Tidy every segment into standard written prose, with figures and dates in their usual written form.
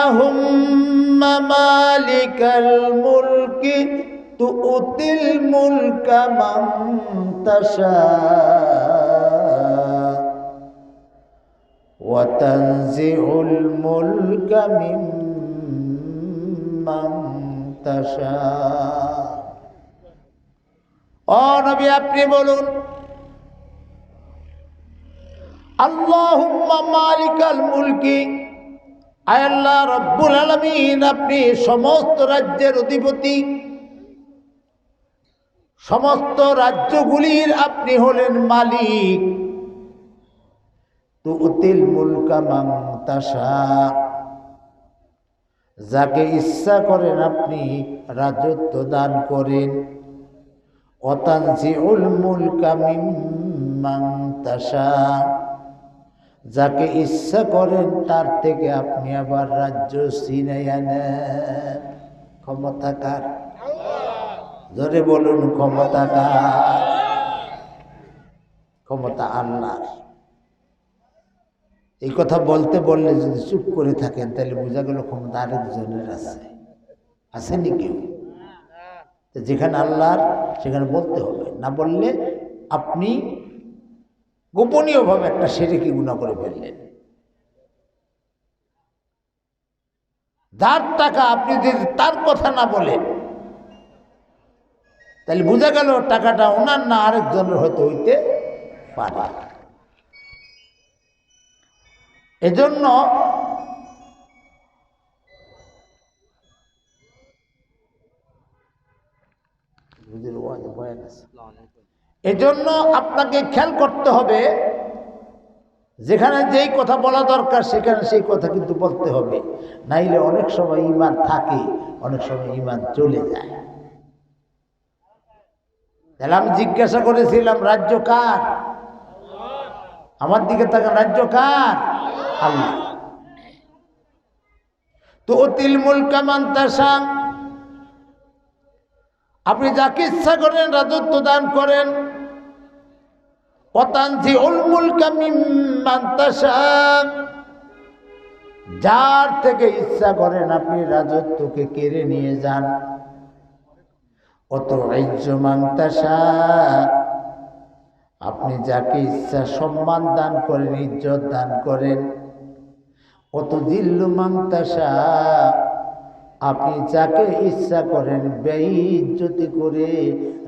আল্লাহুম্মা মালিকাল মুলকি তু'তিল মুলকা মান তাশা ওয়া তানজিউল মুলকা মিম্মান তাশা। ও নবী আপনি বলুন, আল্লাহুম্মা মালিকাল মুলকি, আয় আল্লাহ রব্বুল আলামিন, আপনি সমস্ত রাজ্যের অধিপতি, সমস্ত রাজ্যগুলির আপনি হলেন মালিক। তু'তিল মুলকা মান তাশা, যাকে ইচ্ছা করেন আপনি রাজত্ব দান করেন। ওয়া তানজিউল মুলকা মিম্মান তাশা, যাকে ইচ্ছা করেন তার থেকে আপনি আবার রাজ্য ছিনাইয়া নেন। ক্ষমতা কার? জোরে বলুন, ক্ষমতা কার? ক্ষমতা আল্লাহর। এই কথা বলতে বললে যদি চুপ করে থাকেন তাহলে বোঝা গেল ক্ষমতা আরেকজনের আছে। আসেনি কেউ? যেখানে আল্লাহর সেখানে বলতে হবে, না বললে আপনি গোপনীয়ভাবে একটা শিরকি গুনাহ করে ফেললেন। যার টাকা আপনি যদি তার কথা না বলেন তাহলে বোঝা গেল টাকাটা ওনার না আরেকজনের হয়তো হইতে পারে। এজন্য আপনাকে খেয়াল করতে হবে, যেখানে যেই কথা বলা দরকার সেখানে সেই কথা কিন্তু বলতে হবে, নাইলে অনেক সময় ঈমান থাকে, অনেক সময় ঈমান চলে যায়। তাহলে আমি জিজ্ঞাসা করেছিলাম রাজ্য কার? আমার দিকে তাকান, রাজ্য কার? আল্লাহ। তু'তিল মুলকা মান তাশা, আপনি যাকে ইচ্ছা করেন রাজত্ব দান করেন। ওয়া তানজিউল মুলকা মিম্মান তাশা, যার থেকে ইচ্ছা করেন আপনি রাজত্বকে কেড়ে নিয়ে যান। ওয়া তু'ইজ্জু মান তাশা, আপনি যাকে ইচ্ছা সম্মান দান করেন, ইজ্জত দান করেন। ওয়া তুযিল্লু মান তাশা, আপনি যাকে ইচ্ছা করেন বেইজ্জতি করে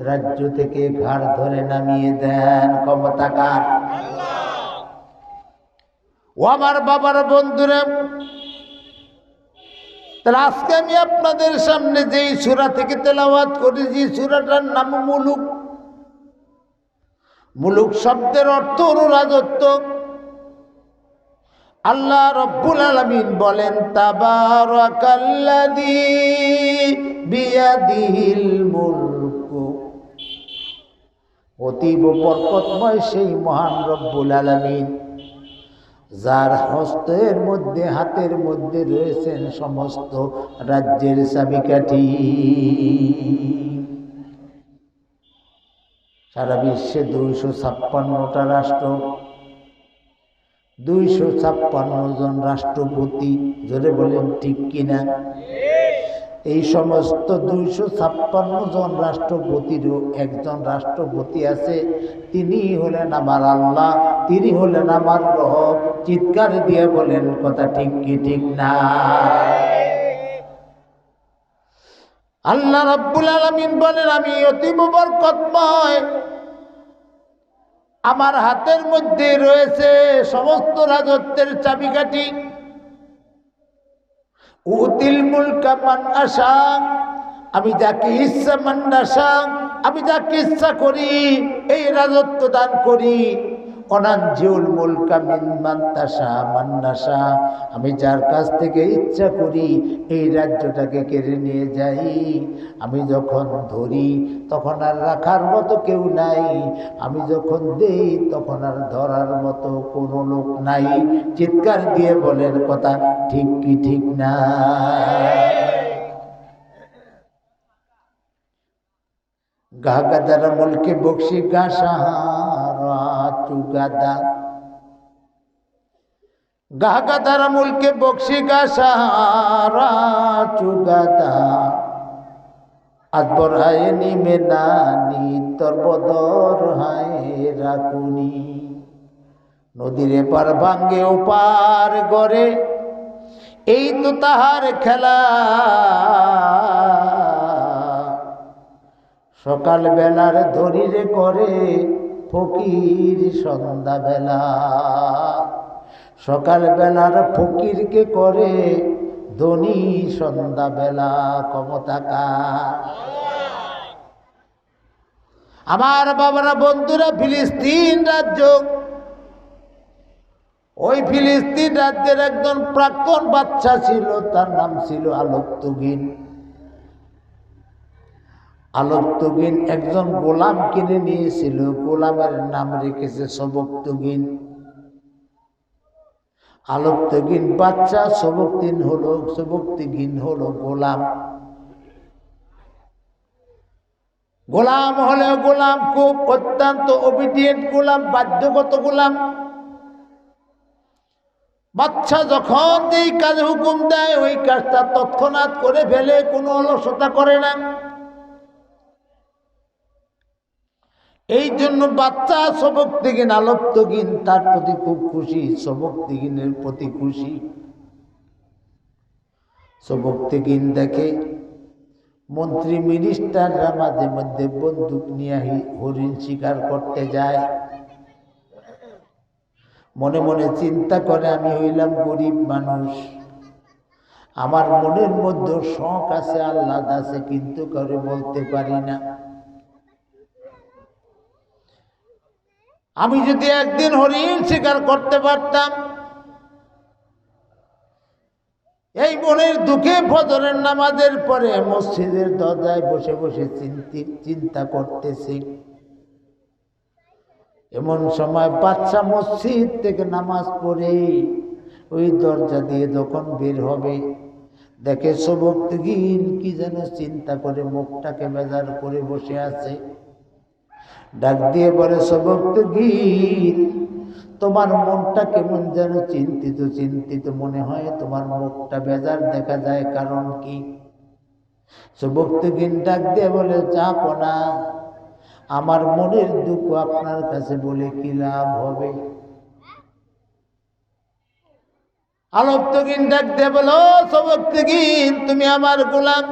রাজ্য থেকে ঘাড় ধরে নামিয়ে দেন। ক্ষমতা কার? ও আমার বাবার বন্ধুরা, তাহলে আজকে আমি আপনাদের সামনে যেই সূরা থেকে তেলাওয়াত করেছি, সূরাটার নাম মুলুক। মুলুক শব্দের অর্থ হলো রাজত্ব। আল্লাহ রব্বুল আলামিন বলেন, তাবারাকাল্লাযী বিয়াদিহিল মুলকু, অতীব বরকতময় সেই মহান রব্বুল আলামিন, যার হস্তের মধ্যে, হাতের মধ্যে রয়েছেন সমস্ত রাজ্যের চাবিকাঠি। সারা বিশ্বে 256টা রাষ্ট্র, 256 জন রাষ্ট্রপতি। জোরে বলেন ঠিক কিনা? এই সমস্ত 256 জন রাষ্ট্রপতিরও একজন রাষ্ট্রপতি আছে, তিনি হলেন আমার আল্লাহ, তিনি হলেন আমার রব। চিৎকার দিয়ে বলেন কথা ঠিক কি ঠিক না? আল্লাহ রাব্বুল আলামিন বলেন, আমি অতি বরকতময়, আমার হাতের মধ্যে রয়েছে সমস্ত রাজত্বের চাবিকাঠি। উতিল মুলকা মান আশা, আমি যাকে ইচ্ছা, মান আশা, আমি যাকে ইচ্ছা করি এই রাজত্ব দান করি। অনানজিউল মুলকা মিম্মান তাশা মান আশা, আমি যার কাছ থেকে ইচ্ছা করি এই রাজ্যটাকে কেড়ে নিয়ে যাই। আমি যখন ধরি তখন আর রাখার মতো কেউ নাই, আমি যখন দেই তখন আর ধরার মতো কোনো লোক নাই। চিৎকার দিয়ে বলেন কথা ঠিক কি ঠিক না? গাগাদার মুলকে বকশি গা সাহারা চুগাদা, গাহাগাদার মুলকে বক্সি গাছারা চুগাদা আজবর হায় নিমে নানি তোর বদর হায় রাকুনি নদীরে পার ভাঙ্গে ও পার গড়ে এই তো তাহার খেলা সকাল বেলার ধরিরে করে ফকির সন্ধ্যা বেলা সকাল বেলার ফকিরকে করে ধনী সন্ধ্যা বেলা ক্ষমতাকা আমার বাবারা বন্ধুরা ফিলিস্তিন রাজ্য ওই ফিলিস্তিন রাজ্যের একজন প্রাক্তন বাদশা ছিল তার নাম ছিল আলবতুগিন আলবতুগিন একজন গোলাম কিনে নিয়েছিল গোলামের নাম রেখেছে সবকতুগিন আলবতুগিন বাদশা সবকতুগিন হলো গোলাম গোলাম হলে গোলাম খুব অত্যন্ত ওবিডিয়েন্ট গোলাম বাধ্যগত গোলাম বাচ্চা যখন যেই কাজে হুকুম দেয় ওই কাজটা তৎক্ষণাৎ করে ফেলে কোনো অলসতা করে না এই জন্য বাচ্চা সবকতুগিন আলবতুগিন তার প্রতি খুব খুশি সবকতুগিনের প্রতি খুশি সবকতুগিন দেখে মন্ত্রী মিনিস্টাররা মাঝে মধ্যে বন্দুক নিয়ে হরিণ শিকার করতে যায় মনে মনে চিন্তা করে আমি হইলাম গরিব মানুষ আমার মনের মধ্যে শখ আছে আহ্লাদ আছে কিন্তু করে বলতে পারি না আমি যদি একদিন হরিণ শিকার করতে পারতাম এই মনের দুঃখে ফজরের নামাজের পরে মসজিদের দরজায় বসে বসে চিন্তা করতেছি এমন সময় বাচ্চা মসজিদ থেকে নামাজ পড়ে ওই দরজা দিয়ে যখন বের হবে দেখে সবকতুগিন কি যেন চিন্তা করে মুখটাকে বেজার করে বসে আছে ডাক দিয়ে বলে সবকতুগিন তোমার মনটা কেমন যেন চিন্তিত চিন্তিত মনে হয় তোমার মুখটা বেজার দেখা যায় কারণ কি সবকতুগিন ডাক দিয়ে বলে চাপ না আমার মনের দুঃখ আপনার কাছে বলে কি লাভ হবে আলবতুগিন ডাক দিয়ে বলো সবকতুগিন তুমি আমার গোলাম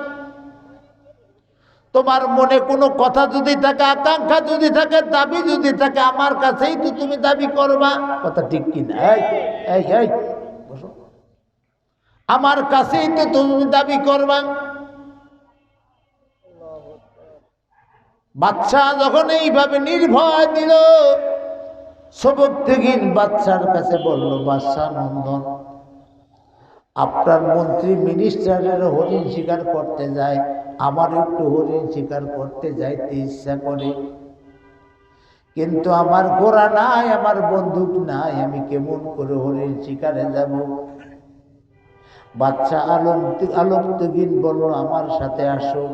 তোমার মনে কোনো কথা যদি থাকে আকাঙ্ক্ষা যদি থাকে দাবি যদি থাকে আমার কাছেই তো তুমি দাবি করবা কথা ঠিক কিনা আমার কাছেই তো তুমি দাবি করবা বাচ্চা যখন এইভাবে নির্ভয় দিল সবকতুগিন বাচ্চার কাছে বলল বাদশা নন্দন আপনার মন্ত্রী মিনিস্টারের হরিণ শিকার করতে যায় আমার একটু হরিণ শিকার করতে যাইতে ইচ্ছা করে কিন্তু আমার ঘোড়া নাই আমার বন্দুক নাই আমি কেমন করে হরিণ শিকারে যাব বাচ্চা আলবতুগিন বলল আমার সাথে আসো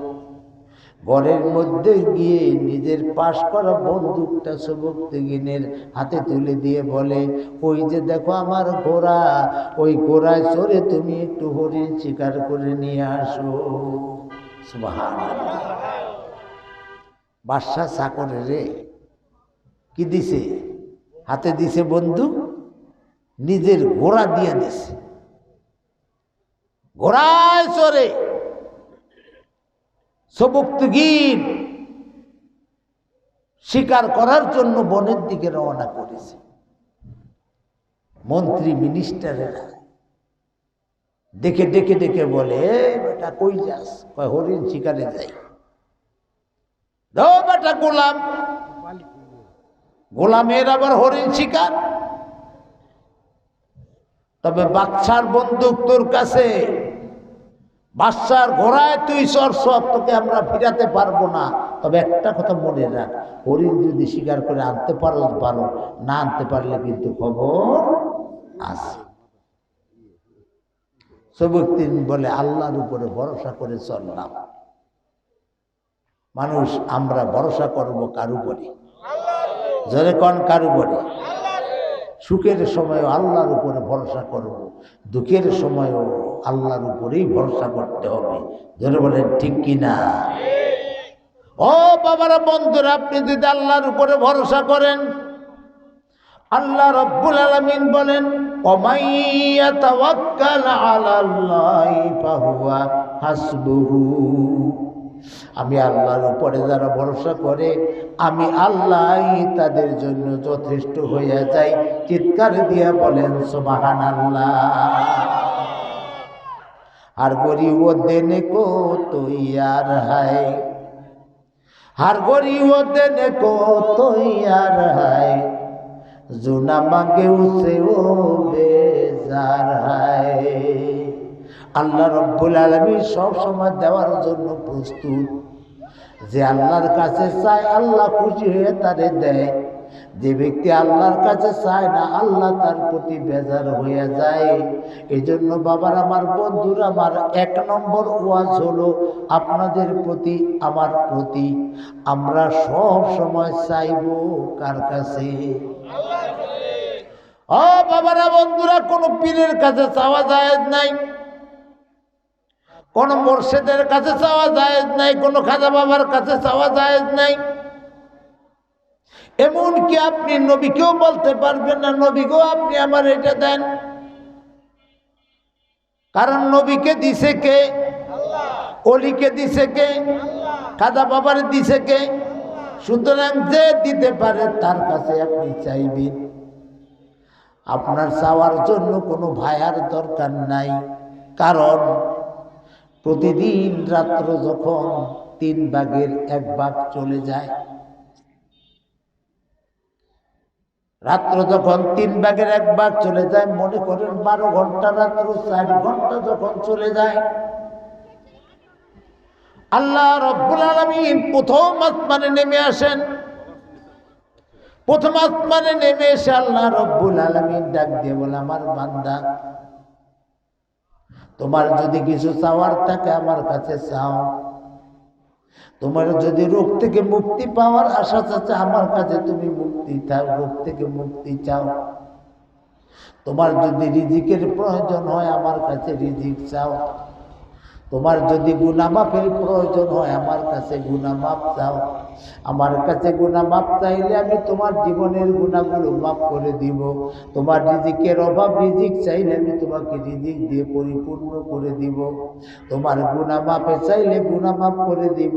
ঘরের মধ্যে গিয়ে নিজের পাশ করা বন্দুকটা সবকতুগিনের হাতে তুলে দিয়ে বলে ওই যে দেখো আমার ঘোড়া ওই ঘোড়ায় চড়ে তুমি একটু হরিণ শিকার করে নিয়ে আসো সুবহানাল্লাহ বাদশা চাকরে রে কি দিছে হাতে দিছে বন্দুক নিজের ঘোড়া দিয়ে দিছে ঘোড়ায় চড়ে সবকতুগিন শিকার করার জন্য বনের দিকে রওনা করেছে মন্ত্রী মিনিস্টারেরা দেখে ডেকে ডেকে বলে বেটা কই যাস কয় হরিণ শিকারে যাই দাও বেটা গোলাম গোলামের আবার হরিণ শিকার তবে বাদশার বন্দুক তোর কাছে বাদশার ঘোড়ায় তুই চড়ছ তোকে আমরা ফিরাতে পারবো না তবে একটা কথা মনে রাখ হরিণ যদি শিকার করে আনতে পারো ভালো না আনতে পারলে কিন্তু খবর আছে সবকতুগিন বলে আল্লাহর উপরে ভরসা করে চললাম মানুষ আমরা ভরসা করব কার উপরে জোরে কোন কার উপরে সুখের সময়ও আল্লাহর উপরে ভরসা করব, দুঃখের সময়ও আল্লাহর উপরেই ভরসা করতে হবে। যেন বলেন ঠিক কিনা? ও বাবারা, বন্ধুরা, আপনি যদি আল্লাহর উপরে ভরসা করেন, আল্লাহ রাব্বুল আলামিন বলেন, ওমাইয়া তাওয়াক্কাল আলাল্লাহি ফাহুয়া হাসবুহু। আমি আল্লাহর উপরে যারা ভরসা করে, আমি আল্লাহই তাদের জন্য যথেষ্ট হয়ে যাই। চিৎকার দিয়া বলেন সুবহানাল্লাহ। আর গরিব দেনে কো তো ইয়ার হায়, हर गरीब देने को तो यार है, जो न मांगे उसे वो बेजार है। আল্লাহ রব্বুল আলামিন সব সময় দেওয়ার জন্য প্রস্তুত। যে আল্লাহর কাছে চায় আল্লাহ খুশি হয়ে তারে দেয়। যে ব্যক্তি আল্লাহর কাছে চায় না, আল্লাহ তার প্রতি বেজার হয়ে যায়। এই জন্য বাবার, আমার বন্ধুরা, আমার 1 নম্বর ওয়াজ হলো আপনাদের প্রতি, আমার প্রতি, আমরা সব সময় চাইব কার কাছে? ও বাবারা, বন্ধুরা, কোনো পীরের কাছে চাওয়া জায়েজ নাই, কোন মুর্শিদের কাছে চাওয়া জায়েজ নাই, কোন খাজা বাবার কাছে চাওয়া জায়েজ নাই। এমনকি আপনি নবীকেও বলতে পারবেন না, নবীকেও আপনি আমার এটা দেন, কারণ নবীকে দিছে কে? অলিকে দিছে কে? খাজা বাবার দিছে কে? সুতরাং যে দিতে পারে তার কাছে আপনি চাইবেন। আপনার চাওয়ার জন্য কোনো ভাইয়ার দরকার নাই, কারণ প্রতিদিন রাত্র যখন 3 ভাগের 1 ভাগ চলে যায়, রাত্র যখন 3 ভাগের 1 ভাগ চলে যায়, মনে করেন 12 ঘন্টা রাত্র 4 ঘন্টা যখন চলে যায়, আল্লাহ রাব্বুল আলামিন প্রথম আসমানে নেমে আসেন। প্রথম আসমানে নেমে এসে আল্লাহ রাব্বুল আলামিন ডাক দিয়ে বলে, আমার বান্দা, তোমার যদি কিছু চাওয়ার থাকে আমার কাছে চাও। তোমার যদি রোগ থেকে মুক্তি পাওয়ার আশা আছে আমার কাছে তুমি মুক্তি চাও, রোগ থেকে মুক্তি চাও। তোমার যদি রিজিকের প্রয়োজন হয় আমার কাছে রিজিক চাও। তোমার যদি গুনাহ মাফের প্রয়োজন হয় আমার কাছে গুনাহ মাফ চাও। আমার কাছে গুনাহ মাফ চাইলে আমি তোমার জীবনের গুনাহগুলো মাফ করে দিব। তোমার রিজিকের অভাব, রিজিক চাইলে আমি তোমাকে রিজিক দিয়ে পরিপূর্ণ করে দিব। তোমার গুনাহ মাফে চাইলে গুনাহ মাফ করে দিব।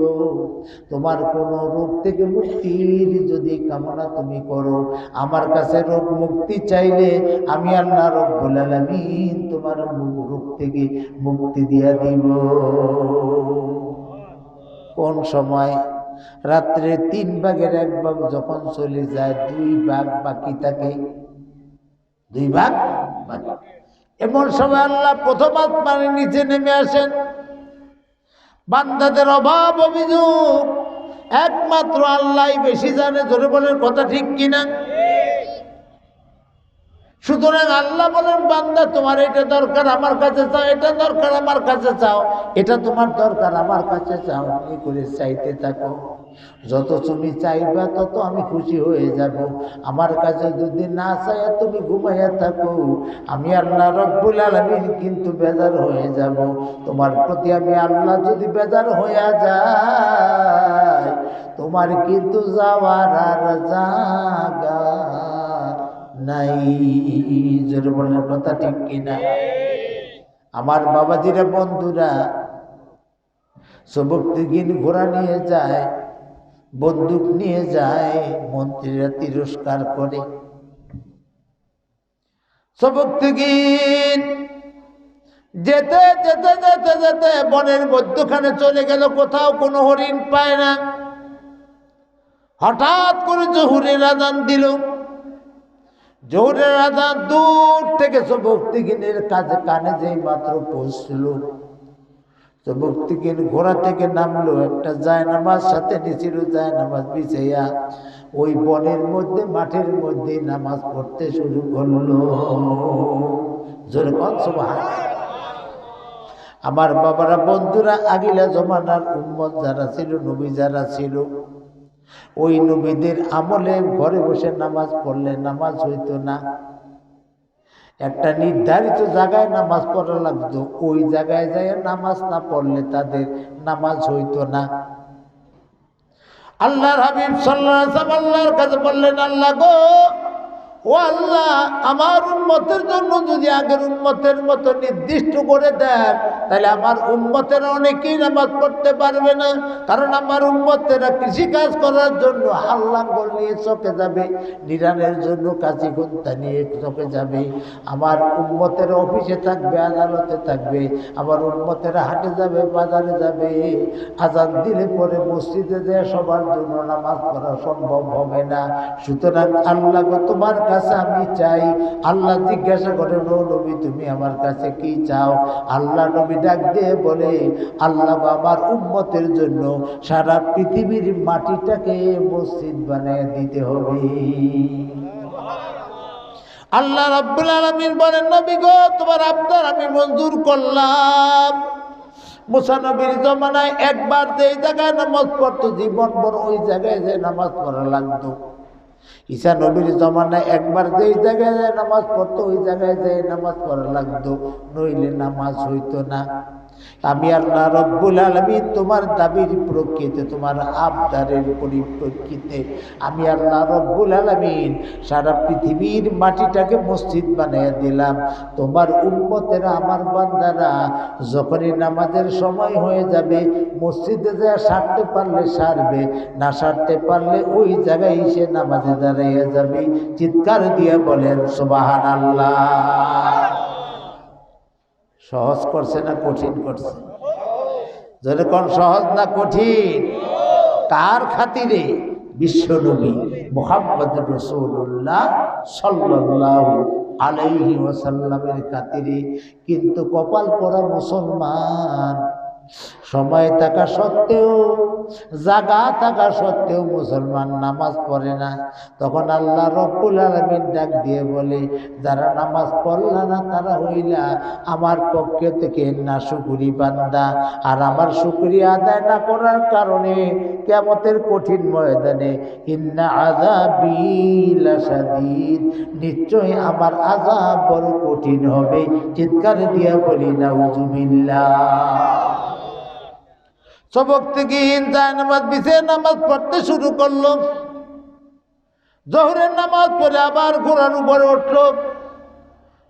তোমার কোনো রোগ থেকে মুক্তির যদি কামনা তুমি করো, আমার কাছে রোগ মুক্তি চাইলে আমি আল্লাহ রাব্বুল আলামিন তোমার রোগ থেকে মুক্তি দিয়া দিব। কোন সময়? রাত্রে 3 ভাগের 1 ভাগ যখন চলে যায়, 2 ভাগ বাকি থাকে, 2 ভাগ বাকি। এমন সময় আল্লাহ প্রথম আসমানের নিচে নেমে আসেন। বান্দাদের অভাব অভিযোগ একমাত্র আল্লাহই বেশি জানে। ধরে বলেন কথা ঠিক কিনা? সুতরাং আল্লাহ বলেন, বান্দা তোমার এটা দরকার আমার কাছে চাও, এটা দরকার আমার কাছে চাও, এটা তোমার দরকার আমার কাছে চাও। এই করে চাইতে থাকো। যত তুমি চাইবা তত আমি খুশি হয়ে যাব। আমার কাছে যদি না চাই তুমি ঘুমাইয়া থাকো, আমি আল্লাহ রাব্বুল আলামিন কিন্তু বেজার হয়ে যাব। তোমার প্রতি আমি আল্লাহ যদি বেজার হয়ে যায়, তোমার কিন্তু যাওয়ার আর জায়গা নাই। জোরে বলার কথা ঠিক কিনা? আমার বাবাজিরা, বন্ধুরা, সবকদিন ঘোড়া নিয়ে যায়, বন্দুক নিয়ে যায়, মন্ত্রীরা তিরস্কার করে। সবকদিন যেতে যেতে যেতে যেতে বনের মধ্যখানে চলে গেল, কোথাও কোনো হরিণ পায় না। হঠাৎ করে জোহরের আযান দিল। জোহরের আযান দূর থেকে সবকদিনের কানে যেই মাত্র পৌঁছল, সবকদিন ঘোড়া থেকে নামলো, একটা জায়নামাজ সাথে নিছিল, জায়নামাজ বিছাইয়া ওই বনের মধ্যে, মাঠের মধ্যে নামাজ পড়তে শুরু করলো। জোরে কোন সুবহানাল্লাহ। আমার বাবারা, বন্ধুরা, আগিলা জমানার উম্মত যারা ছিল, নবী যারা ছিল, ওই নবীদের আমলে ঘরে বসে নামাজ পড়লে নামাজ হইতো না। একটা নির্ধারিত জায়গায় নামাজ পড়া লাগতো, ওই জায়গায় যায় নামাজ না পড়লে তাদের নামাজ হইতো না। আল্লাহর হাবিব সাল্লাল্লাহু আলাইহি ওয়াসাল্লাম আল্লাহর কাছে বললেন, আল্লাহ গো, ও আল্লাহ, আমার উম্মতের জন্য যদি আগের উম্মতের মতো নির্দিষ্ট করে দেন, তাহলে আমার উম্মতেরা অনেকেই নামাজ পড়তে পারবে না। কারণ আমার উম্মতেরা কৃষিকাজ করার জন্য হাল লাঙ্গল নিয়ে চকে যাবে, নিরানের জন্য কাঁচি খুন্তা নিয়ে চকে যাবে। আমার উম্মতেরা অফিসে থাকবে, আদালতে থাকবে। আমার উম্মতেরা হাটে যাবে, বাজারে যাবে। আজান দিলে পরে মসজিদে যায় সবার জন্য নামাজ পড়া সম্ভব হবে না। সুতরাং আল্লাহ গো, তোমার কাছে আমি চাই। আল্লাহ জিজ্ঞাসা করেন, ও নবী, তুমি আমার কাছে কি চাও? আল্লাহ নবী ডাক দিয়ে বলে, আল্লাহ আমার উম্মতের জন্য সারা পৃথিবীর মাটিটাকে মসজিদ বানিয়ে দিতে হবে। আল্লাহ রাব্বুল আলামিন বলেন, নবী গো, তোমার আবদার আমি মঞ্জুর করলাম। মুসা নবীর জমানায় একবার যে জায়গায় নামাজ পড়তো, জীবন ভর ওই জায়গায় যে নামাজ পড়া লাগতো। ঈসা নবীর জমানায় একবার যেই জায়গায় যায় নামাজ পড়তো, ওই জায়গায় যায় নামাজ পড়া লাগতো, নইলে নামাজ হইতো না। আমি আল্লাহ রব্বুল আলামিন তোমার দাবির প্রকৃতিতে, তোমার আবদারের পরিপ্রেক্ষিতে আমি আল্লাহ রব্বুল আলামিন সারা পৃথিবীর মাটিটাকে মসজিদ বানিয়ে দিলাম। তোমার উম্মতেরা, আমার বান্দারা যখনই নামাজের সময় হয়ে যাবে, মসজিদে যা সারতে পারলে সারবে, না সারতে পারলে ওই জায়গায় এসে নামাজে দাঁড়িয়ে যাবে। চিৎকার দিয়ে বলেন সুবহানাল্লাহ। সহজ করছে না কঠিন করছে? যেরকম সহজ না কঠিন? কার খাতিরে? বিশ্বনবী মুহাম্মদ রাসূলুল্লাহ সাল্লাল্লাহু আলাইহি ওয়াসাল্লামের খাতিরে। কিন্তু কপাল পোড়া মুসলমান, সময় থাকা সত্ত্বেও, জাগা থাকা সত্ত্বেও মুসলমান নামাজ পড়ে না। তখন আল্লাহ রব্বুল আলামিন ডাক দিয়ে বলে, যারা নামাজ পড়লা না তারা হইলা আমার পক্ষ থেকে নাশুকরি বান্দা। আর আমার শুকরিয়া আদায় না করার কারণে কিয়ামতের কঠিন ময়দানে ইন্না আযাবি লাশাদীদ, নিশ্চয় আমার আযাব বড় কঠিন হবে। চিৎকার দিয়া বলি নাউজুবিল্লাহ। সবক থেকে যায় নামাজ বিছে নামাজ পড়তে শুরু করলো। জোহরের নামাজ পড়ে আবার ঘোড়ার উপরে উঠলো,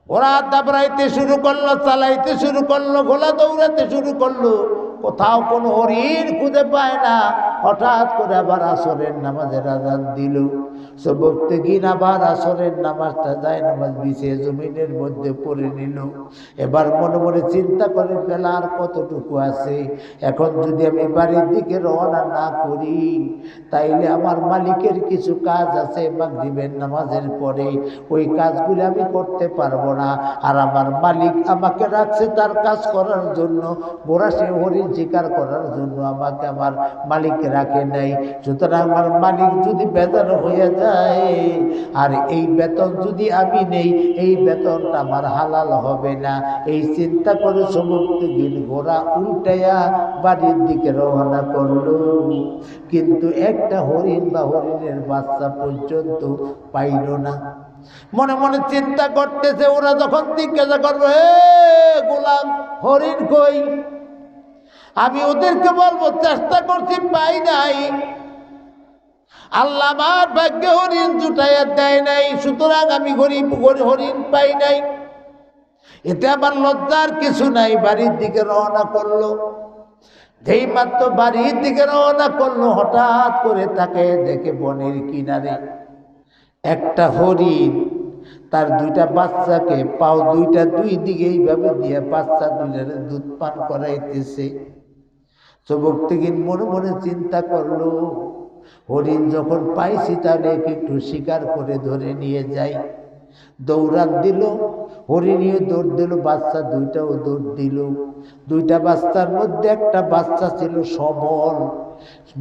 ঘোড়া দাবড়াইতে শুরু করলো, চালাইতে শুরু করলো, ঘোড়া দৌড়াতে শুরু করলো। কোথাও কোনো হরিণ খুঁজে পায় না। হঠাৎ করে আবার আসরের নামাজের আযান দিল। সবক থেকে আবার আসরের নামাজটা যায় নামাজ বিছে জমিনের মধ্যে পড়ে নিল। এবার মনে মনে চিন্তা করে, বেলা আর কতটুকু আছে? এখন যদি আমি বাড়ির দিকে রওনা না করি, তাইলে আমার মালিকের কিছু কাজ আছে মাগরিবের নামাজের পরে, ওই কাজগুলি আমি করতে পারবো না। আর আমার মালিক আমাকে রাখছে তার কাজ করার জন্য, গোরা সে হরিণ শিকার করার জন্য আমাকে আমার মালিক রাখে নাই। সুতরাং আমার মালিক যদি বেতন হয়ে যায়, আর এই বেতন যদি আমি নেই, এই বেতনটা আমার হালাল হবে না। এই চিন্তা করে সমস্ত দিন ঘোড়া উল্টাইয়া বাড়ির দিকে রওনা করলো। কিন্তু একটা হরিণ বা হরিণের বাচ্চা পর্যন্ত পাইল না। মনে মনে চিন্তা করতেছে, ওরা যখন জিজ্ঞাসা করবে, হে গোলাম, হরিণ কই? আমি ওদেরকে বলবো চেষ্টা করছি, পাই নাই। আল্লাহ আমার ভাগ্যে হরিণ জুটাইয়া দেয় নাই, সুতরাং আমি হরিণ পাই নাই। এতে আমার লজ্জার কিছু নাই। বাড়ির দিকে রওনা করলো। যেই মাত্র বাড়ির দিকে রওনা করলো, হঠাৎ করে তাকে দেখে বনের কিনারে একটা হরিণ তার দুইটা বাচ্চাকে পাও দুইটা দুই দিকে এইভাবে দিয়ে বাচ্চা দুইটারে দুধ পান করাইতেছে। যুবক থেকে মনে মনে চিন্তা করলো, হরিণ যখন পাইছি তাহলে একটু শিকার করে ধরে নিয়ে যাই। দৌড়ান দিল, হরিণীও দৌড় দিল, বাচ্চা দুইটাও দৌড় দিল। দুইটা বাচ্চার মধ্যে একটা বাচ্চা ছিল সবল,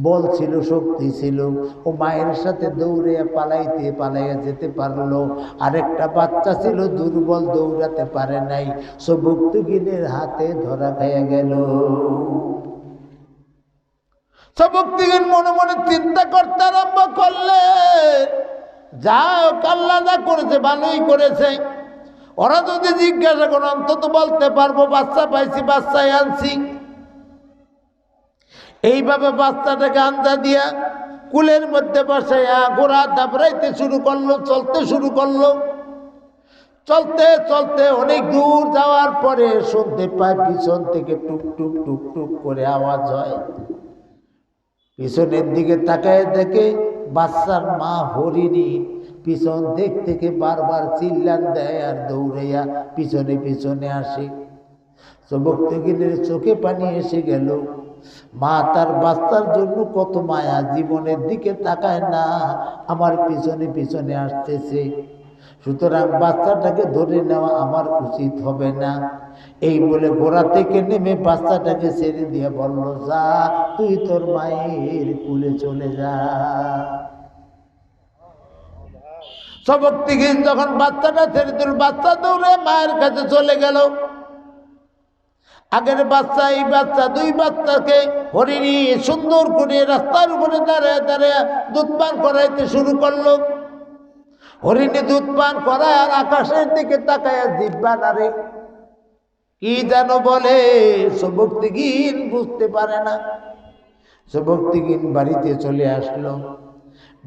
বল ছিল, শক্তি ছিল, ও মায়ের সাথে দৌড়ে পালাইয়া যেতে পারলো। আরেকটা বাচ্চা ছিল দুর্বল, দৌড়াতে পারে নাই, সবুক্তগিনের হাতে ধরা খাইয়া গেল। সবুক্তগিন মনে মনে চিন্তা করতে আরম্ভ করলেন, যা আল্লাহ যা করেছে ভালোই করেছে। ওরা যদি জিজ্ঞাসা করে অন্তত বলতে পারবো বাচ্চা পাইছি, বাচ্চাই আনছি। এইভাবে বাচ্চাটাকে আন্দা দিয়া কুলের মধ্যে বসাইয়া ঘোড়া দাবড়াইতে শুরু করলো, চলতে শুরু করলো। চলতে চলতে অনেক দূর যাওয়ার পরে শুনতে পায় পিছন থেকে টুক টুক টুক টুক করে আওয়াজ হয়। পিছনের দিকে তাকায় দেখে বাচ্চার মা হরিণী পিছন দিক থেকে বারবার চিল্লান দেয় আর দৌড়াইয়া পিছনে পিছনে আসে। যুবক তগিনের চোখে পানি এসে গেল। মা তার বাচ্চার জন্য কত মায়া, জীবনের দিকে তাকায় না, আমার পিছনে পিছনে আসতেছে। সুতরাং বাচ্চাটাকে ধরে নেওয়া আমার উচিত হবে না। এই বলে ঘোড়া থেকে নেমে বাচ্চাটাকে ছেড়ে দিয়ে বলল, যা তুই তোর মায়ের কুলে চলে যা। যুবক তগিন যখন বাচ্চাটা ছেড়ে দিল, বাচ্চা দৌড়ে মায়ের কাছে চলে গেল। আগের বাচ্চা এই বাচ্চা, দুই বাচ্চাকে হরিণী সুন্দর করে রাস্তার উপরে দাঁড়িয়ে দাঁড়িয়ে দুধ পান করাইতে শুরু করলো। হরিণী দুধ পান করায় আর আকাশের দিকে তাকায় জিব্বা নাড়ে, কি যেন বলে। যুবক তগিন বুঝতে পারে না। যুবক তগিন বাড়িতে চলে আসলো।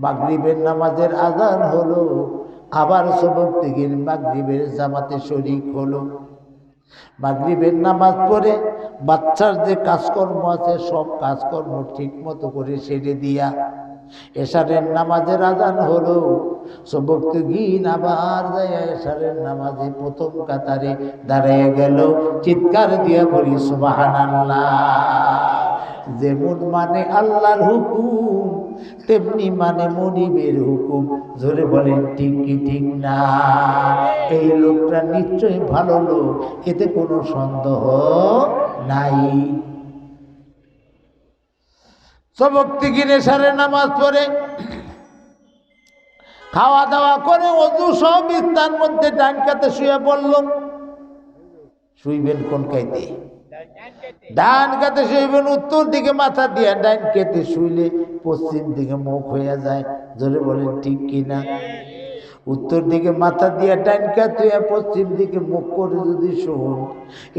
মাগরিবের নামাজের আজান হলো। আবার যুবক তগিন মাগরিবের জামাতে শরীক হলো। মাগরিবের নামাজ পড়ে বাচ্চার যে কাজকর্ম আছে সব কাজকর্ম ঠিক মতো করে সেরে দিয়া এশারের নামাজের আজান হলো। যুবক তগিন আবার যায় এশারের নামাজে প্রথম কাতারে দাঁড়িয়ে গেল। চিৎকার দিয়া বলি সুবহানাল্লাহ। যেমন মানে আল্লাহর হুকুম তেমনি মানে মনিবের হুকুম। জোরে বলেন ঠিক কি ঠিক না? এই লোকটা নিশ্চয়ই ভালো লোক, এতে কোনো সন্দেহ নাই। যুবক তগিন এশারের নামাজ পড়ে খাওয়া দাওয়া করে ওযু সহ বিছানার মধ্যে ডান কাতে শুয়ে পড়ল। শুইবেন কোন কাইতে? ডান কাতে শুইবেন উত্তর দিকে মাথা দিয়ে। ডান কাতে শুইলে পশ্চিম দিকে মুখ হয়ে যায়। জোরে বলেন ঠিক কিনা? উত্তর দিকে মাথা দিয়ে ডান কাতে পশ্চিম দিকে মুখ করে যদি শুন,